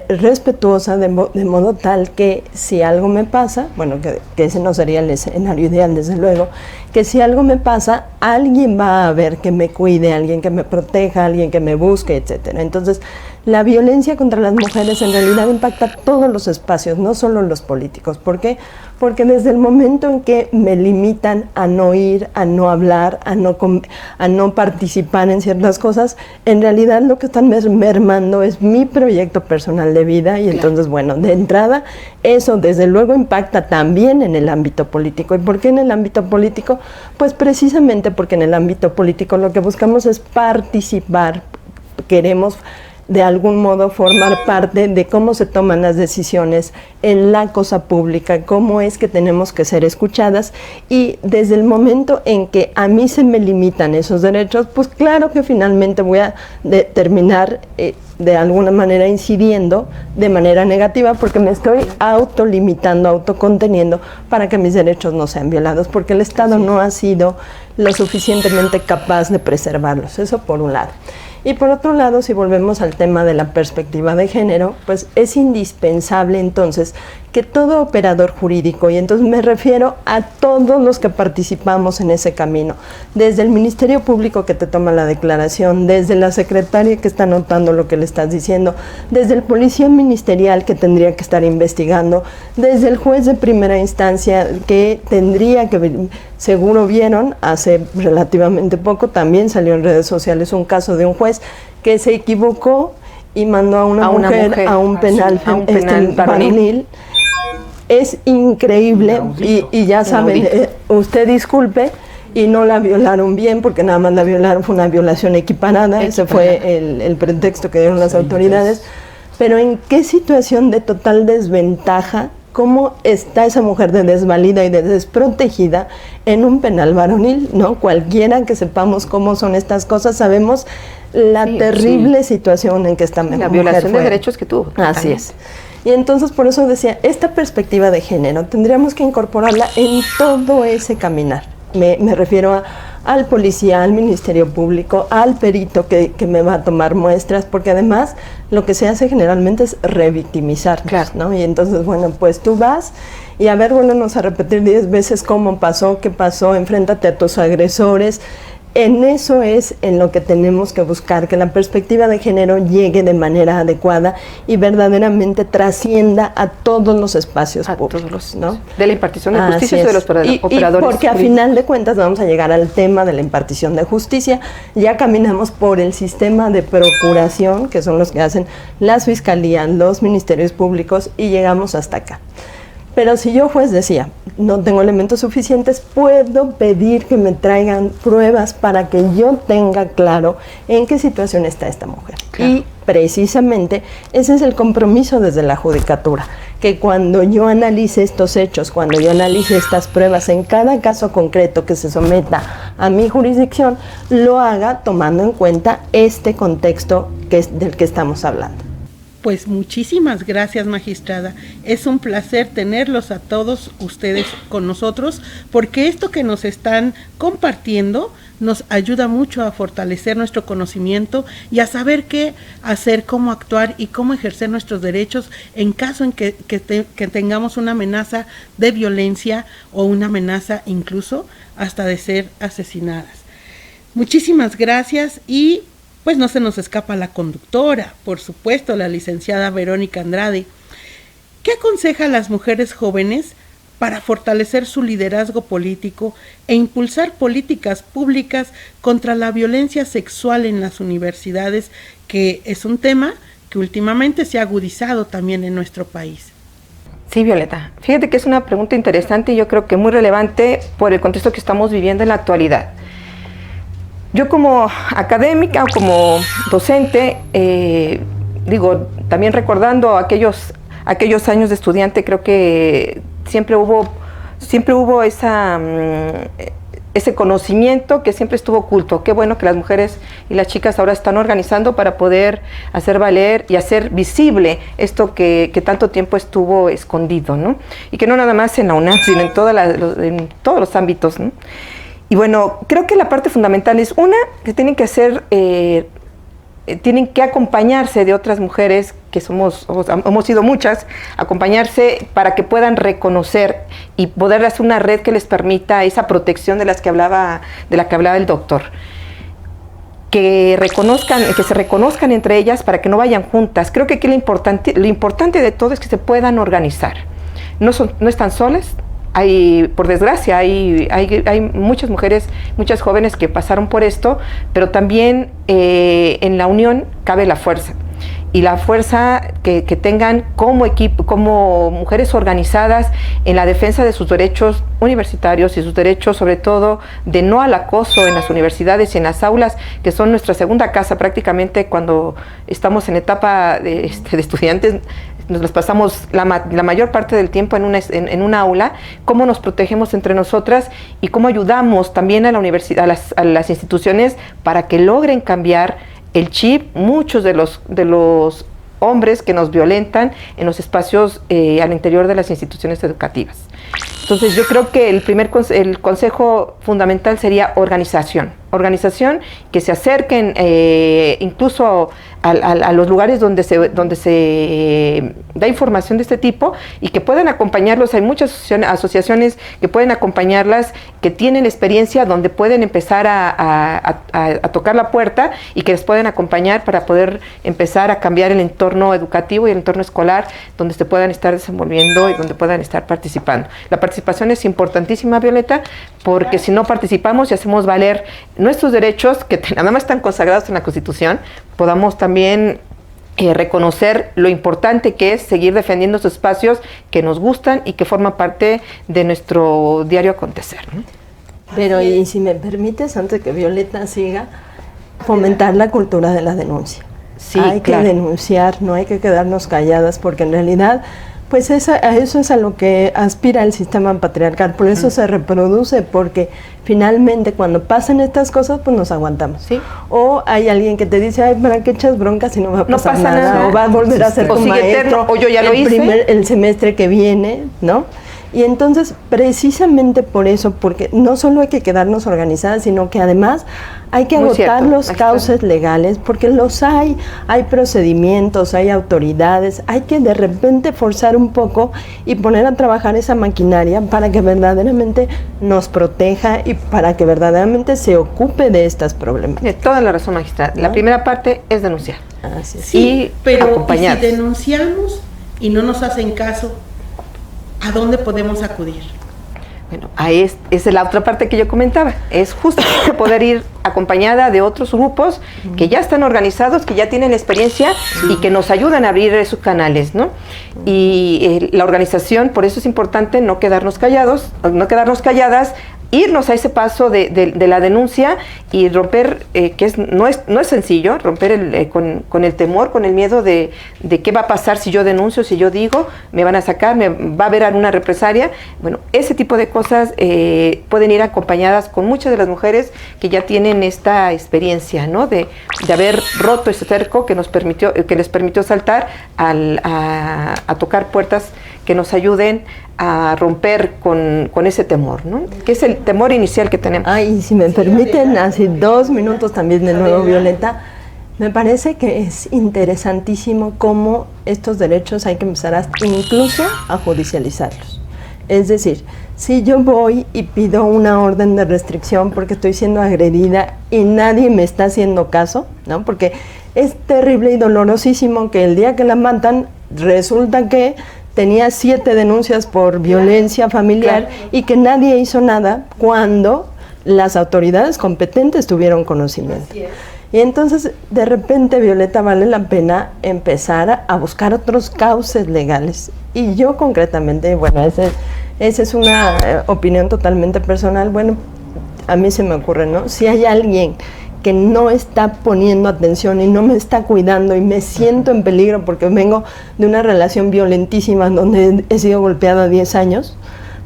respetuosa, de modo tal que si algo me pasa, bueno, que ese no sería el escenario ideal, desde luego, que si algo me pasa, alguien va a ver que me cuide, alguien que me proteja, alguien que me busque, etcétera. Entonces, la violencia contra las mujeres en realidad impacta todos los espacios, no solo los políticos. ¿Por qué? Porque desde el momento en que me limitan a no ir, a no hablar, a no participar en ciertas cosas, en realidad lo que están mermando es mi proyecto personal de vida y entonces, bueno, de entrada, eso desde luego impacta también en el ámbito político. ¿Y por qué en el ámbito político? Pues precisamente porque en el ámbito político lo que buscamos es participar, queremos de algún modo formar parte de cómo se toman las decisiones en la cosa pública, cómo es que tenemos que ser escuchadas, y desde el momento en que a mí se me limitan esos derechos, pues claro que finalmente voy a terminar de alguna manera incidiendo de manera negativa porque me estoy autolimitando, autoconteniendo para que mis derechos no sean violados, porque el Estado no ha sido lo suficientemente capaz de preservarlos. Eso por un lado. Y por otro lado, si volvemos al tema de la perspectiva de género, pues es indispensable entonces que todo operador jurídico, y entonces me refiero a todos los que participamos en ese camino, desde el Ministerio Público que te toma la declaración, desde la secretaria que está anotando lo que le estás diciendo, desde el policía ministerial que tendría que estar investigando, desde el juez de primera instancia que tendría que, seguro vieron, hace relativamente poco también salió en redes sociales un caso de un juez que se equivocó y mandó a una mujer a un penal varonil. Es increíble y ya saben, usted disculpe, y no la violaron bien porque nada más la violaron, fue una violación equiparada, ese fue el pretexto que dieron las autoridades, pero en qué situación de total desventaja, cómo está esa mujer de desvalida y de desprotegida en un penal varonil, ¿no? Cualquiera que sepamos cómo son estas cosas, sabemos la terrible situación en que está la violación de derechos que tuvo. Así es. Y entonces por eso decía, esta perspectiva de género tendríamos que incorporarla en todo ese caminar. Me refiero al policía, al Ministerio Público, al perito que me va a tomar muestras, porque además lo que se hace generalmente es revictimizar, claro, ¿no? Y entonces, bueno, pues tú vas y a ver, volvemos a repetir 10 veces cómo pasó, qué pasó, enfréntate a tus agresores. En eso es en lo que tenemos que buscar, que la perspectiva de género llegue de manera adecuada y verdaderamente trascienda a todos los espacios públicos, ¿no? De la impartición de justicia y de los operadores. Y porque a final de cuentas vamos a llegar al tema de la impartición de justicia. Ya caminamos por el sistema de procuración, que son los que hacen las fiscalías, los ministerios públicos, y llegamos hasta acá. Pero si yo, juez, decía, no tengo elementos suficientes, puedo pedir que me traigan pruebas para que yo tenga claro en qué situación está esta mujer. Claro. Y precisamente ese es el compromiso desde la judicatura, que cuando yo analice estos hechos, cuando yo analice estas pruebas en cada caso concreto que se someta a mi jurisdicción, lo haga tomando en cuenta este contexto del que estamos hablando. Pues muchísimas gracias, magistrada. Es un placer tenerlos a todos ustedes con nosotros, porque esto que nos están compartiendo nos ayuda mucho a fortalecer nuestro conocimiento y a saber qué hacer, cómo actuar y cómo ejercer nuestros derechos en caso en que tengamos una amenaza de violencia o una amenaza incluso hasta de ser asesinadas. Muchísimas gracias y pues no se nos escapa la conductora, por supuesto, la licenciada Verónica Andrade. ¿Qué aconseja a las mujeres jóvenes para fortalecer su liderazgo político e impulsar políticas públicas contra la violencia sexual en las universidades, que es un tema que últimamente se ha agudizado también en nuestro país? Sí, Violeta, fíjate que es una pregunta interesante y yo creo que muy relevante por el contexto que estamos viviendo en la actualidad. Yo como académica o como docente, también recordando aquellos años de estudiante, creo que siempre hubo ese conocimiento que siempre estuvo oculto. Qué bueno que las mujeres y las chicas ahora están organizando para poder hacer valer y hacer visible esto que tanto tiempo estuvo escondido, ¿no? Y que no nada más en la UNAM, sino en todos los ámbitos, ¿no? Y bueno, creo que la parte fundamental es que tienen que acompañarse de otras mujeres, que hemos sido muchas, acompañarse para que puedan reconocer y poder hacer una red que les permita esa protección de la que hablaba el doctor. Que se reconozcan entre ellas para que no vayan juntas. Creo que aquí lo importante de todo es que se puedan organizar. No están solas. Por desgracia, hay muchas mujeres, muchas jóvenes que pasaron por esto, pero también en la unión cabe la fuerza. Y la fuerza que tengan como equipo, como mujeres organizadas en la defensa de sus derechos universitarios y sus derechos, sobre todo, de no al acoso en las universidades y en las aulas, que son nuestra segunda casa prácticamente cuando estamos en etapa de estudiantes. Nos las pasamos la mayor parte del tiempo en una aula, cómo nos protegemos entre nosotras y cómo ayudamos también a la universidad, a las instituciones para que logren cambiar el chip. Muchos de los hombres que nos violentan en los espacios al interior de las instituciones educativas. Entonces yo creo que el consejo fundamental sería organización, que se acerquen incluso a los lugares donde se da información de este tipo y que puedan acompañarlos. Hay muchas asociaciones que pueden acompañarlas, que tienen experiencia, donde pueden empezar a tocar la puerta y que les pueden acompañar para poder empezar a cambiar el entorno educativo y el entorno escolar, donde se puedan estar desenvolviendo y donde puedan estar participando. La participación es importantísima, Violeta, porque si no participamos y hacemos valer nuestros derechos, que nada más están consagrados en la Constitución, podamos también reconocer lo importante que es seguir defendiendo estos espacios que nos gustan y que forman parte de nuestro diario acontecer, ¿no? Pero y si me permites, antes de que Violeta siga, fomentar la cultura de la denuncia. Sí, hay que denunciar, no hay que quedarnos calladas, porque en realidad pues eso es a lo que aspira el sistema patriarcal, por eso se reproduce, porque finalmente cuando pasan estas cosas, pues nos aguantamos. ¿Sí? O hay alguien que te dice, ay, ¿para qué echas broncas si no va a pasar nada? O va a volver a ser tu maestro, o yo ya lo hice. El semestre que viene, ¿no? Y entonces, precisamente por eso, porque no solo hay que quedarnos organizadas, sino que además hay que agotar los cauces legales, porque los hay procedimientos, hay autoridades, hay que de repente forzar un poco y poner a trabajar esa maquinaria para que verdaderamente nos proteja y para que verdaderamente se ocupe de estas problemas. Tiene toda la razón, magistrada. La primera parte es denunciar. Así es. Sí, pero ¿y si denunciamos y no nos hacen caso? ¿A dónde podemos acudir? Bueno, ahí es la otra parte que yo comentaba. Es justo poder ir acompañada de otros grupos que ya están organizados, que ya tienen experiencia y que nos ayudan a abrir esos canales, ¿no? Y la organización, por eso es importante no quedarnos calladas, irnos a ese paso de la denuncia y romper, que no es sencillo, romper con el temor, con el miedo de qué va a pasar si yo denuncio, si yo digo, me van a sacar, me va a haber alguna represalia. Bueno, ese tipo de cosas pueden ir acompañadas con muchas de las mujeres que ya tienen esta experiencia, ¿no? De haber roto ese cerco que les permitió saltar a tocar puertas que nos ayuden a romper con ese temor, ¿no? Que es el temor inicial que tenemos. Ay, si me permiten, así 2 minutos también de nuevo, Violeta. Me parece que es interesantísimo cómo estos derechos hay que empezar incluso a judicializarlos. Es decir, si yo voy y pido una orden de restricción porque estoy siendo agredida y nadie me está haciendo caso, ¿no? Porque es terrible y dolorosísimo que el día que la matan resulta que tenía 7 denuncias por violencia familiar y que nadie hizo nada cuando las autoridades competentes tuvieron conocimiento. Y entonces, de repente, Violeta, vale la pena empezar a buscar otros cauces legales. Y yo concretamente, bueno, esa es una opinión totalmente personal. Bueno, a mí se me ocurre, ¿no? Si hay alguien que no está poniendo atención y no me está cuidando y me siento en peligro porque vengo de una relación violentísima donde he sido golpeada 10 años,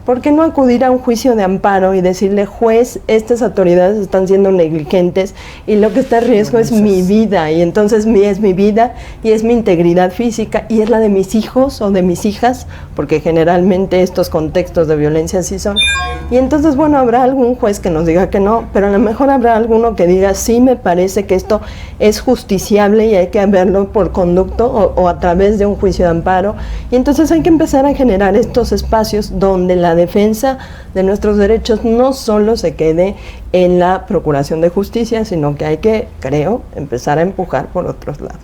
¿por qué no acudir a un juicio de amparo y decirle, juez, estas autoridades están siendo negligentes y lo que está en riesgo es mi vida? Y entonces es mi vida y es mi integridad física y es la de mis hijos o de mis hijas, porque generalmente estos contextos de violencia así son. Y entonces, bueno, habrá algún juez que nos diga que no, pero a lo mejor habrá alguno que diga, sí, me parece que esto es justiciable y hay que verlo por conducto o a través de un juicio de amparo. Y entonces hay que empezar a generar estos espacios donde la defensa de nuestros derechos no solo se quede en la procuración de justicia, sino que hay que, creo, empezar a empujar por otros lados.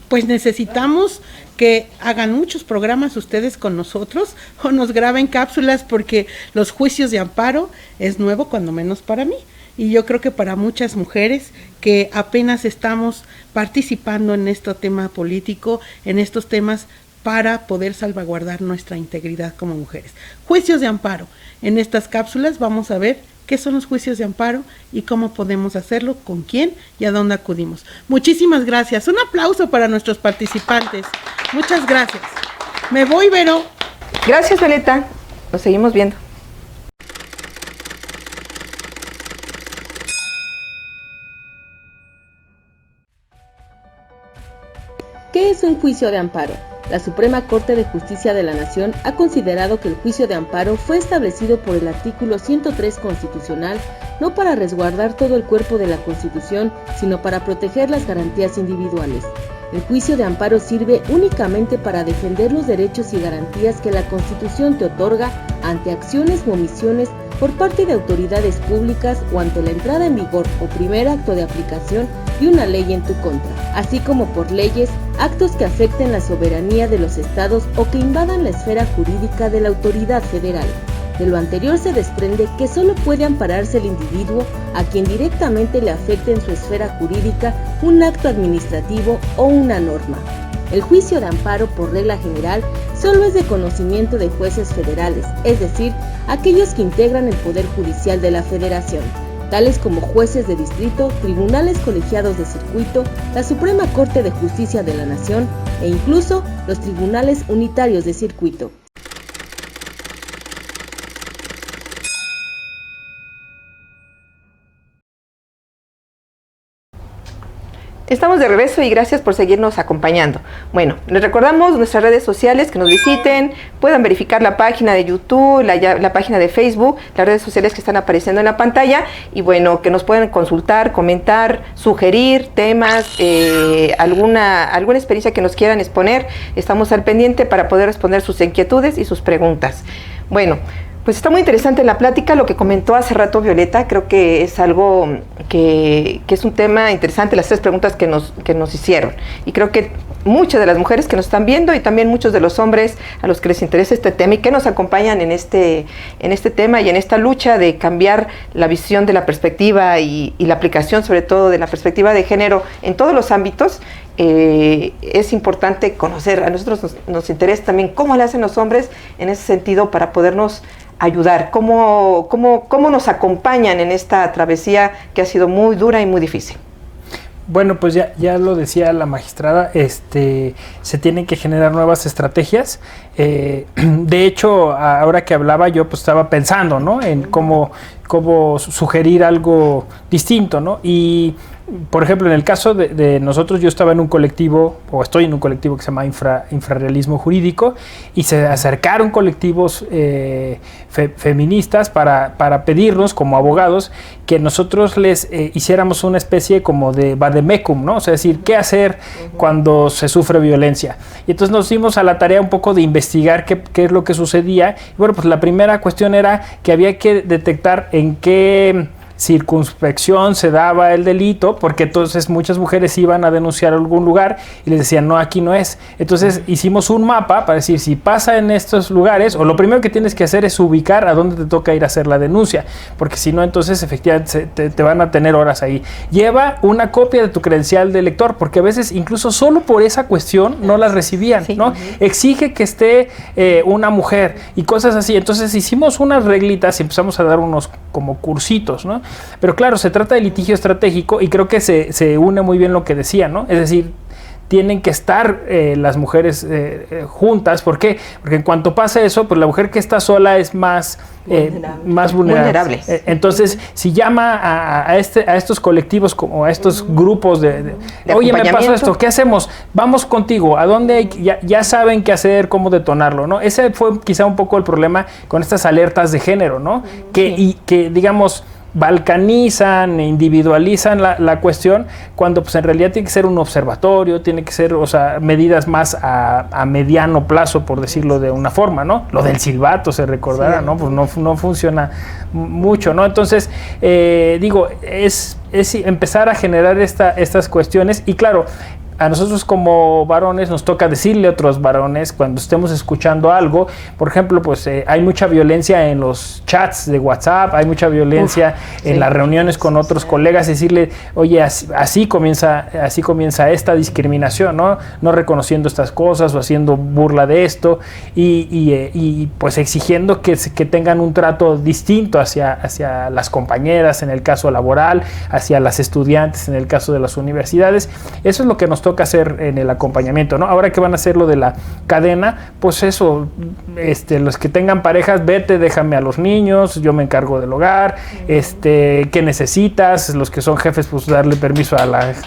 Pues necesitamos que hagan muchos programas ustedes con nosotros o nos graben cápsulas, porque los juicios de amparo es nuevo, cuando menos para mí, y yo creo que para muchas mujeres que apenas estamos participando en este tema político, en estos temas para poder salvaguardar nuestra integridad como mujeres. Juicios de amparo. En estas cápsulas vamos a ver qué son los juicios de amparo y cómo podemos hacerlo, con quién y a dónde acudimos. Muchísimas gracias. Un aplauso para nuestros participantes. Muchas gracias. Me voy, Vero. Gracias, Violeta. Nos seguimos viendo. ¿Qué es un juicio de amparo? La Suprema Corte de Justicia de la Nación ha considerado que el juicio de amparo fue establecido por el artículo 103 constitucional no para resguardar todo el cuerpo de la Constitución, sino para proteger las garantías individuales. El juicio de amparo sirve únicamente para defender los derechos y garantías que la Constitución te otorga ante acciones u omisiones por parte de autoridades públicas o ante la entrada en vigor o primer acto de aplicación de una ley en tu contra, así como por leyes, actos que afecten la soberanía de los estados o que invadan la esfera jurídica de la autoridad federal. De lo anterior se desprende que solo puede ampararse el individuo a quien directamente le afecte en su esfera jurídica un acto administrativo o una norma. El juicio de amparo, por regla general, solo es de conocimiento de jueces federales, es decir, aquellos que integran el Poder Judicial de la Federación, tales como jueces de distrito, tribunales colegiados de circuito, la Suprema Corte de Justicia de la Nación e incluso los tribunales unitarios de circuito. Estamos de regreso y gracias por seguirnos acompañando. Bueno, les recordamos nuestras redes sociales, que nos visiten, puedan verificar la página de YouTube, la página de Facebook, las redes sociales que están apareciendo en la pantalla, y bueno, que nos pueden consultar, comentar, sugerir temas, alguna experiencia que nos quieran exponer. Estamos al pendiente para poder responder sus inquietudes y sus preguntas. Bueno, pues está muy interesante la plática, lo que comentó hace rato Violeta. Creo que es algo que es un tema interesante, las 3 preguntas que nos hicieron. Y creo que muchas de las mujeres que nos están viendo y también muchos de los hombres a los que les interesa este tema y que nos acompañan en este tema y en esta lucha de cambiar la visión de la perspectiva y la aplicación sobre todo de la perspectiva de género en todos los ámbitos. Es importante conocer, a nosotros nos interesa también cómo le hacen los hombres en ese sentido para podernos ayudar, cómo nos acompañan en esta travesía que ha sido muy dura y muy difícil. Bueno, pues ya lo decía la magistrada, se tienen que generar nuevas estrategias. De hecho, ahora que hablaba, yo pues estaba pensando, ¿no?, en cómo sugerir algo distinto, ¿no? Y por ejemplo, en el caso de nosotros, yo estaba en un colectivo, o estoy en un colectivo que se llama Infrarrealismo Jurídico, y se acercaron colectivos feministas para pedirnos, como abogados, que nosotros les hiciéramos una especie como de vademecum, ¿no? O sea, decir, ¿qué hacer cuando se sufre violencia? Y entonces nos dimos a la tarea un poco de investigar qué es lo que sucedía. Y bueno, pues la primera cuestión era que había que detectar en qué circunspección se daba el delito, porque entonces muchas mujeres iban a denunciar a algún lugar y les decían, no, aquí no es. Entonces hicimos un mapa para decir, si pasa en estos lugares, o lo primero que tienes que hacer es ubicar a dónde te toca ir a hacer la denuncia, porque si no, entonces efectivamente te van a tener horas ahí. Lleva una copia de tu credencial de lector, porque a veces incluso solo por esa cuestión no la recibían, sí, ¿no? Exige que esté una mujer y cosas así. Entonces hicimos unas reglitas y empezamos a dar unos como cursitos, ¿no? Pero claro, se trata de litigio estratégico y creo que se une muy bien lo que decía, ¿no? Es decir, tienen que estar las mujeres juntas. ¿Por qué? Porque en cuanto pasa eso, pues la mujer que está sola es más vulnerable. Entonces, si llama a estos colectivos, como a estos grupos de oye, me pasó esto, ¿qué hacemos? Vamos contigo, ¿a dónde hay? Ya saben qué hacer, cómo detonarlo, ¿no? Ese fue quizá un poco el problema con estas alertas de género, ¿no? Que digamos, balcanizan, individualizan la cuestión, cuando pues en realidad tiene que ser un observatorio, tiene que ser, o sea, medidas más a mediano plazo, por decirlo de una forma, ¿no? Lo del silbato, se recordará, sí, ¿no? Pues no funciona mucho, ¿no? Entonces, digo, es empezar a generar estas cuestiones, y claro, a nosotros como varones nos toca decirle a otros varones cuando estemos escuchando algo. Por ejemplo, pues hay mucha violencia en los chats de WhatsApp, hay mucha violencia en las reuniones con otros colegas, decirle, oye, así comienza esta discriminación, ¿no? No reconociendo estas cosas o haciendo burla de esto, y pues exigiendo que tengan un trato distinto hacia las compañeras en el caso laboral, hacia las estudiantes en el caso de las universidades. Eso es lo que nos toca hacer en el acompañamiento, ¿no? Ahora que van a hacer lo de la cadena, pues eso, los que tengan parejas, vete, déjame a los niños, yo me encargo del hogar, ¿qué necesitas? Los que son jefes, pues darle permiso a las,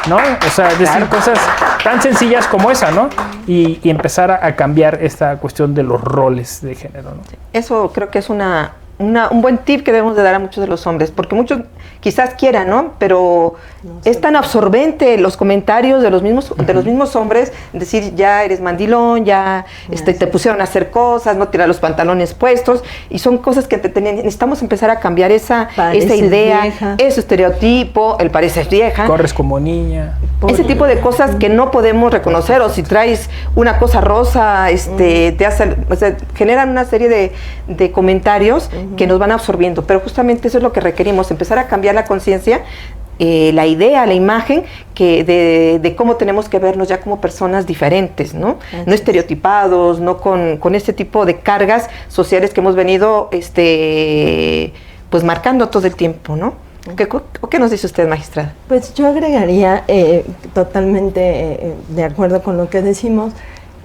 ¿no? O sea, decir cosas tan sencillas como esa, ¿no? Y empezar a cambiar esta cuestión de los roles de género, ¿no? Eso creo que es un buen tip que debemos de dar a muchos de los hombres, porque muchos quizás quieran, ¿no? Pero es tan absorbente los comentarios de los mismos hombres, decir, ya eres mandilón, ya te pusieron a hacer cosas, no tirar los pantalones puestos, y son cosas que necesitamos empezar a cambiar esa idea, vieja, ese estereotipo, el pareces vieja. Corres como niña. Ese tipo de cosas que no podemos reconocer, o si traes una cosa rosa, te hacen, o sea, generan una serie de comentarios que nos van absorbiendo, pero justamente eso es lo que requerimos, empezar a cambiar la conciencia, la idea, la imagen de cómo tenemos que vernos ya como personas diferentes, ¿no? No estereotipados, no con este tipo de cargas sociales que hemos venido pues marcando todo el tiempo, ¿no? ¿Qué nos dice usted, magistrada? Pues yo agregaría totalmente de acuerdo con lo que decimos,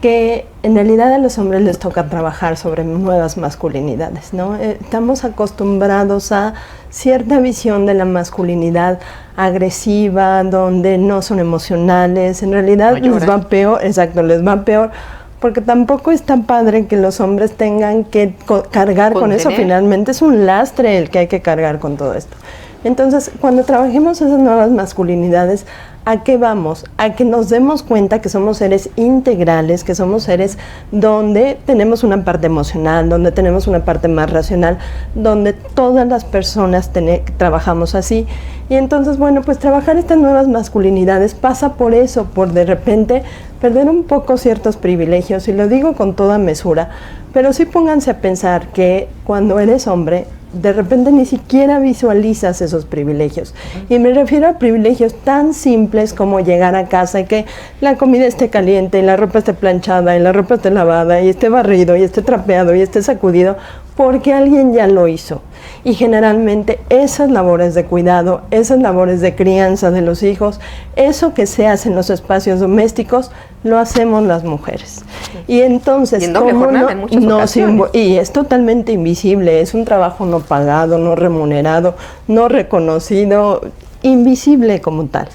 que en realidad a los hombres les toca trabajar sobre nuevas masculinidades, ¿no? Estamos acostumbrados a cierta visión de la masculinidad agresiva, donde no son emocionales, en realidad les va peor, exacto, les va peor, porque tampoco está padre que los hombres tengan que cargar con eso, finalmente es un lastre el que hay que cargar con todo esto. Entonces, cuando trabajemos esas nuevas masculinidades, ¿a qué vamos? A que nos demos cuenta que somos seres integrales, que somos seres donde tenemos una parte emocional, donde tenemos una parte más racional, donde todas las personas trabajamos así. Y entonces, bueno, pues trabajar estas nuevas masculinidades pasa por eso, por de repente perder un poco ciertos privilegios, y lo digo con toda mesura, pero sí pónganse a pensar que cuando eres hombre, de repente ni siquiera visualizas esos privilegios. Y me refiero a privilegios tan simples como llegar a casa y que la comida esté caliente, y la ropa esté planchada, y la ropa esté lavada, y esté barrido, y esté trapeado, y esté sacudido, porque alguien ya lo hizo. Y generalmente esas labores de cuidado, esas labores de crianza de los hijos, eso que se hace en los espacios domésticos, lo hacemos las mujeres. Y entonces, y en doble jornada, en muchas ocasiones. Y es totalmente invisible, es un trabajo no pagado, no remunerado, no reconocido, invisible como tal.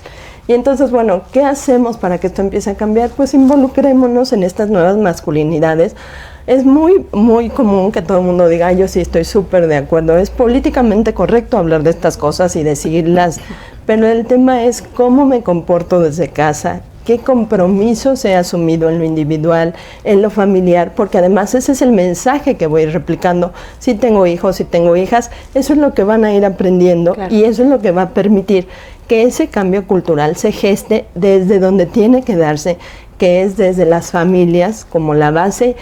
Y entonces, bueno, ¿qué hacemos para que esto empiece a cambiar? Pues involucrémonos en estas nuevas masculinidades. Es muy, muy común que todo el mundo diga, yo sí estoy súper de acuerdo, es políticamente correcto hablar de estas cosas y decirlas, pero el tema es cómo me comporto desde casa, qué compromisos he asumido en lo individual, en lo familiar, porque además ese es el mensaje que voy replicando. Si tengo hijos, si tengo hijas, eso es lo que van a ir aprendiendo, claro. Y eso es lo que va a permitir que ese cambio cultural se geste desde donde tiene que darse, que es desde las familias como la base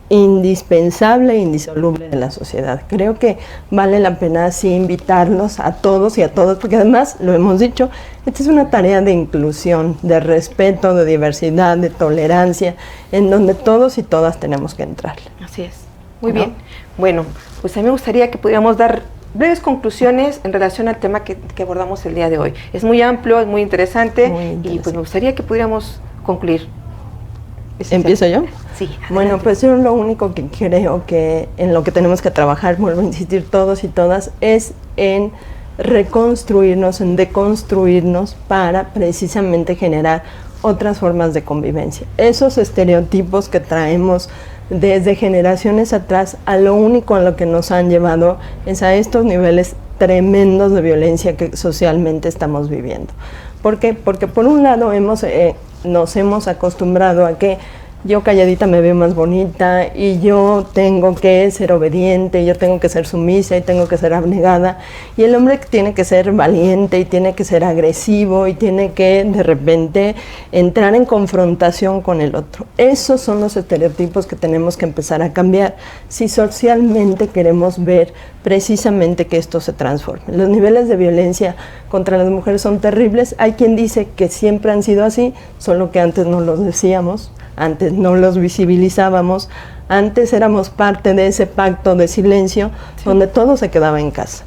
indispensable e indisoluble de la sociedad. Creo que vale la pena así invitarlos a todos y a todas, porque además, lo hemos dicho, esta es una tarea de inclusión, de respeto, de diversidad, de tolerancia, en donde todos y todas tenemos que entrar. Así es. Muy bien. Bueno, pues a mí me gustaría que pudiéramos dar breves conclusiones en relación al tema que abordamos el día de hoy. Es muy amplio, es muy interesante, y pues me gustaría que pudiéramos concluir. ¿Empiezo yo? Sí. Adelante. Bueno, pues yo lo único que creo que en lo que tenemos que trabajar, vuelvo a insistir todos y todas, es en reconstruirnos, en deconstruirnos para precisamente generar otras formas de convivencia. Esos estereotipos que traemos desde generaciones atrás, a lo único a lo que nos han llevado es a estos niveles tremendos de violencia que socialmente estamos viviendo. ¿Por qué? Porque por un lado nos hemos acostumbrado a que yo calladita me veo más bonita y yo tengo que ser obediente, yo tengo que ser sumisa y tengo que ser abnegada, y el hombre tiene que ser valiente y tiene que ser agresivo y tiene que de repente entrar en confrontación con el otro. Esos son los estereotipos que tenemos que empezar a cambiar si socialmente queremos ver precisamente que esto se transforme. Los niveles de violencia contra las mujeres son terribles. Hay quien dice que siempre han sido así, solo que antes no los decíamos, antes no los visibilizábamos, antes éramos parte de ese pacto de silencio, sí, donde todo se quedaba en casa.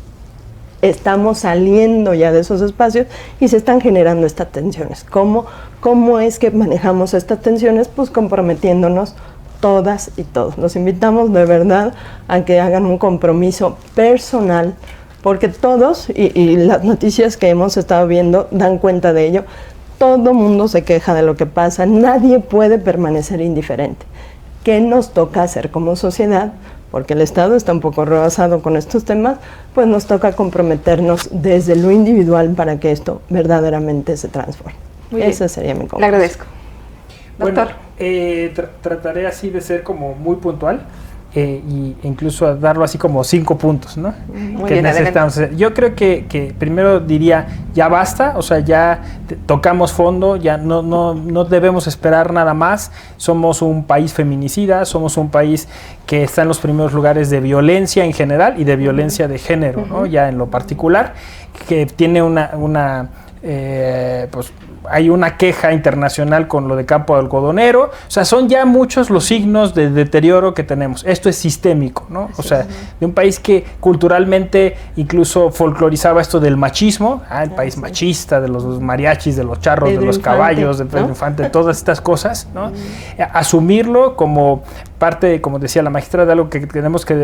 Estamos saliendo ya de esos espacios y se están generando estas tensiones. ¿Cómo es que manejamos estas tensiones? Pues comprometiéndonos todas y todos. Los invitamos de verdad a que hagan un compromiso personal, porque todos, y las noticias que hemos estado viendo dan cuenta de ello, todo mundo se queja de lo que pasa, nadie puede permanecer indiferente. ¿Qué nos toca hacer como sociedad? Porque el Estado está un poco rebasado con estos temas, pues nos toca comprometernos desde lo individual para que esto verdaderamente se transforme. Esa sería mi conclusión. Le agradezco. Doctor. Bueno, trataré así de ser como muy puntual. Y incluso darlo así como 5 puntos, ¿no? Muy que bien, necesitamos hacer. Yo creo que primero diría, ya basta, o sea, ya tocamos fondo, ya no debemos esperar nada más. Somos un país feminicida, somos un país que está en los primeros lugares de violencia en general y de violencia de género, ¿no? Ya en lo particular, que tiene una pues hay una queja internacional con lo de campo algodonero, o sea, son ya muchos los signos de deterioro que tenemos. Esto es sistémico, ¿no? O sea, de un país que culturalmente incluso folclorizaba esto del machismo, el país machista, de los mariachis, de los charros, de los caballos, de Pedro Infante, de todas estas cosas, ¿no? Asumirlo como parte, como decía la maestra, de algo que tenemos que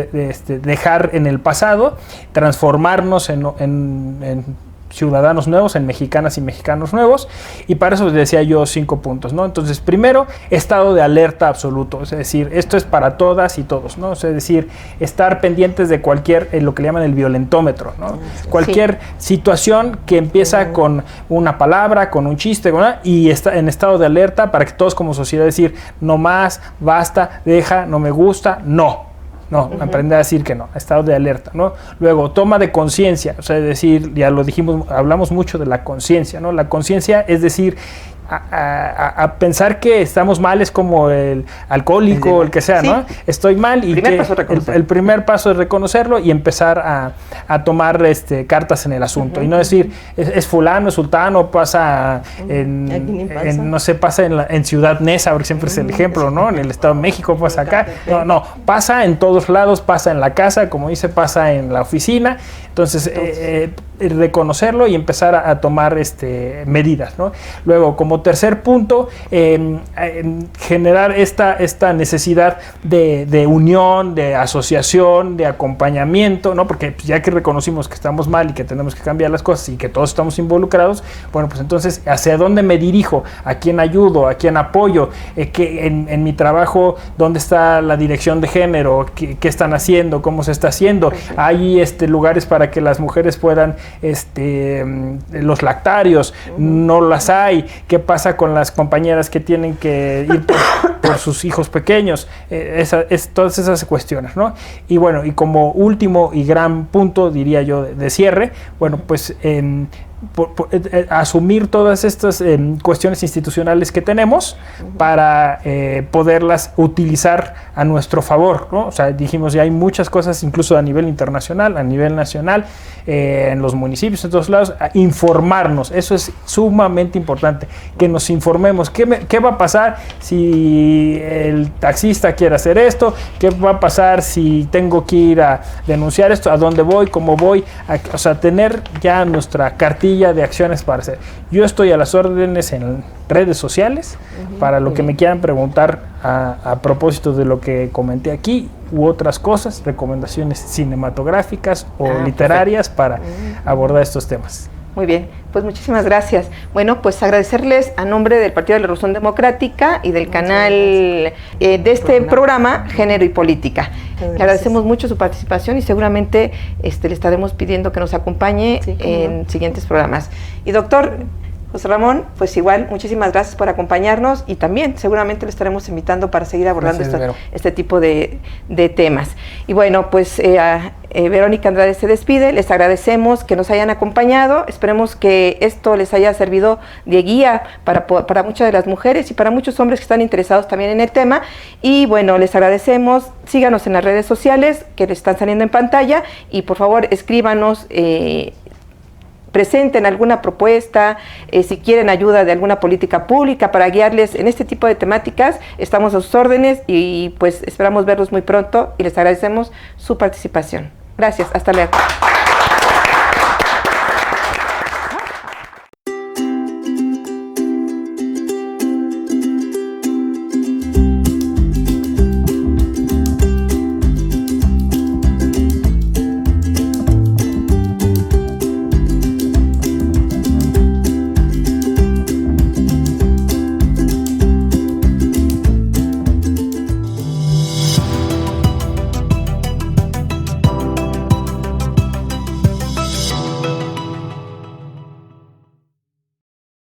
dejar en el pasado, transformarnos en ciudadanos nuevos, en mexicanas y mexicanos nuevos, y para eso les decía yo 5 puntos, ¿no? Entonces, primero, estado de alerta absoluto, es decir, esto es para todas y todos, ¿no? Es decir, estar pendientes de cualquier, lo que le llaman el violentómetro, ¿no? Cualquier situación que empieza con una palabra, con un chiste, y está en estado de alerta para que todos como sociedad decir, no más, basta, deja, no me gusta, no. No, aprender a decir que no, estado de alerta, ¿no? Luego, toma de conciencia, o sea, es decir, ya lo dijimos, hablamos mucho de la conciencia, ¿no? La conciencia es decir, a pensar que estamos mal es como el alcohólico, el que sea, ¿no? Estoy mal y el primer paso es reconocerlo y empezar a tomar cartas en el asunto y no decir, es fulano, es sultano, pasa no sé, pasa en Ciudad Neza, porque siempre es el ejemplo, ¿no? En el Estado de México pasa acá, no, pasa en todos lados, pasa en la casa, como dice, pasa en la oficina, entonces reconocerlo y empezar a tomar medidas, ¿no? Luego, como tercer punto, generar esta necesidad de unión, de asociación, de acompañamiento, ¿no? Porque ya que reconocimos que estamos mal y que tenemos que cambiar las cosas y que todos estamos involucrados, bueno, pues entonces, ¿hacia dónde me dirijo? ¿A quién ayudo? ¿A quién apoyo? Que en mi trabajo, ¿dónde está la dirección de género? ¿Qué están haciendo? ¿Cómo se está haciendo? Hay lugares para que las mujeres puedan los lactarios, no las hay. ¿Qué pasa con las compañeras que tienen que ir por sus hijos pequeños? Todas esas cuestiones, ¿no? Y bueno, y como último y gran punto, diría yo, de cierre, bueno, pues asumir todas estas cuestiones institucionales que tenemos para poderlas utilizar a nuestro favor, ¿no? O sea, dijimos, ya hay muchas cosas, incluso a nivel internacional, a nivel nacional, en los municipios, en todos lados, informarnos. Eso es sumamente importante, que nos informemos. ¿Qué va a pasar si el taxista quiere hacer esto? ¿Qué va a pasar si tengo que ir a denunciar esto? ¿A dónde voy? ¿Cómo voy? O sea, tener ya nuestra cartilla de acciones para hacer. Yo estoy a las órdenes en redes sociales para lo que me quieran preguntar a propósito de lo que comenté aquí u otras cosas, recomendaciones cinematográficas o literarias para abordar estos temas. Muy bien, pues muchísimas gracias. Bueno, pues agradecerles a nombre del Partido de la Revolución Democrática y del canal de este programa Género y Política. Le agradecemos mucho su participación y seguramente le estaremos pidiendo que nos acompañe en siguientes programas. Y doctor José Ramón, pues igual, muchísimas gracias por acompañarnos y también seguramente le estaremos invitando para seguir abordando este tipo de temas. Y bueno, pues Verónica Andrade se despide, les agradecemos que nos hayan acompañado, esperemos que esto les haya servido de guía para muchas de las mujeres y para muchos hombres que están interesados también en el tema. Y bueno, les agradecemos, síganos en las redes sociales que les están saliendo en pantalla y por favor escríbanos, presenten alguna propuesta, si quieren ayuda de alguna política pública para guiarles en este tipo de temáticas, estamos a sus órdenes y pues esperamos verlos muy pronto y les agradecemos su participación. Gracias, hasta luego.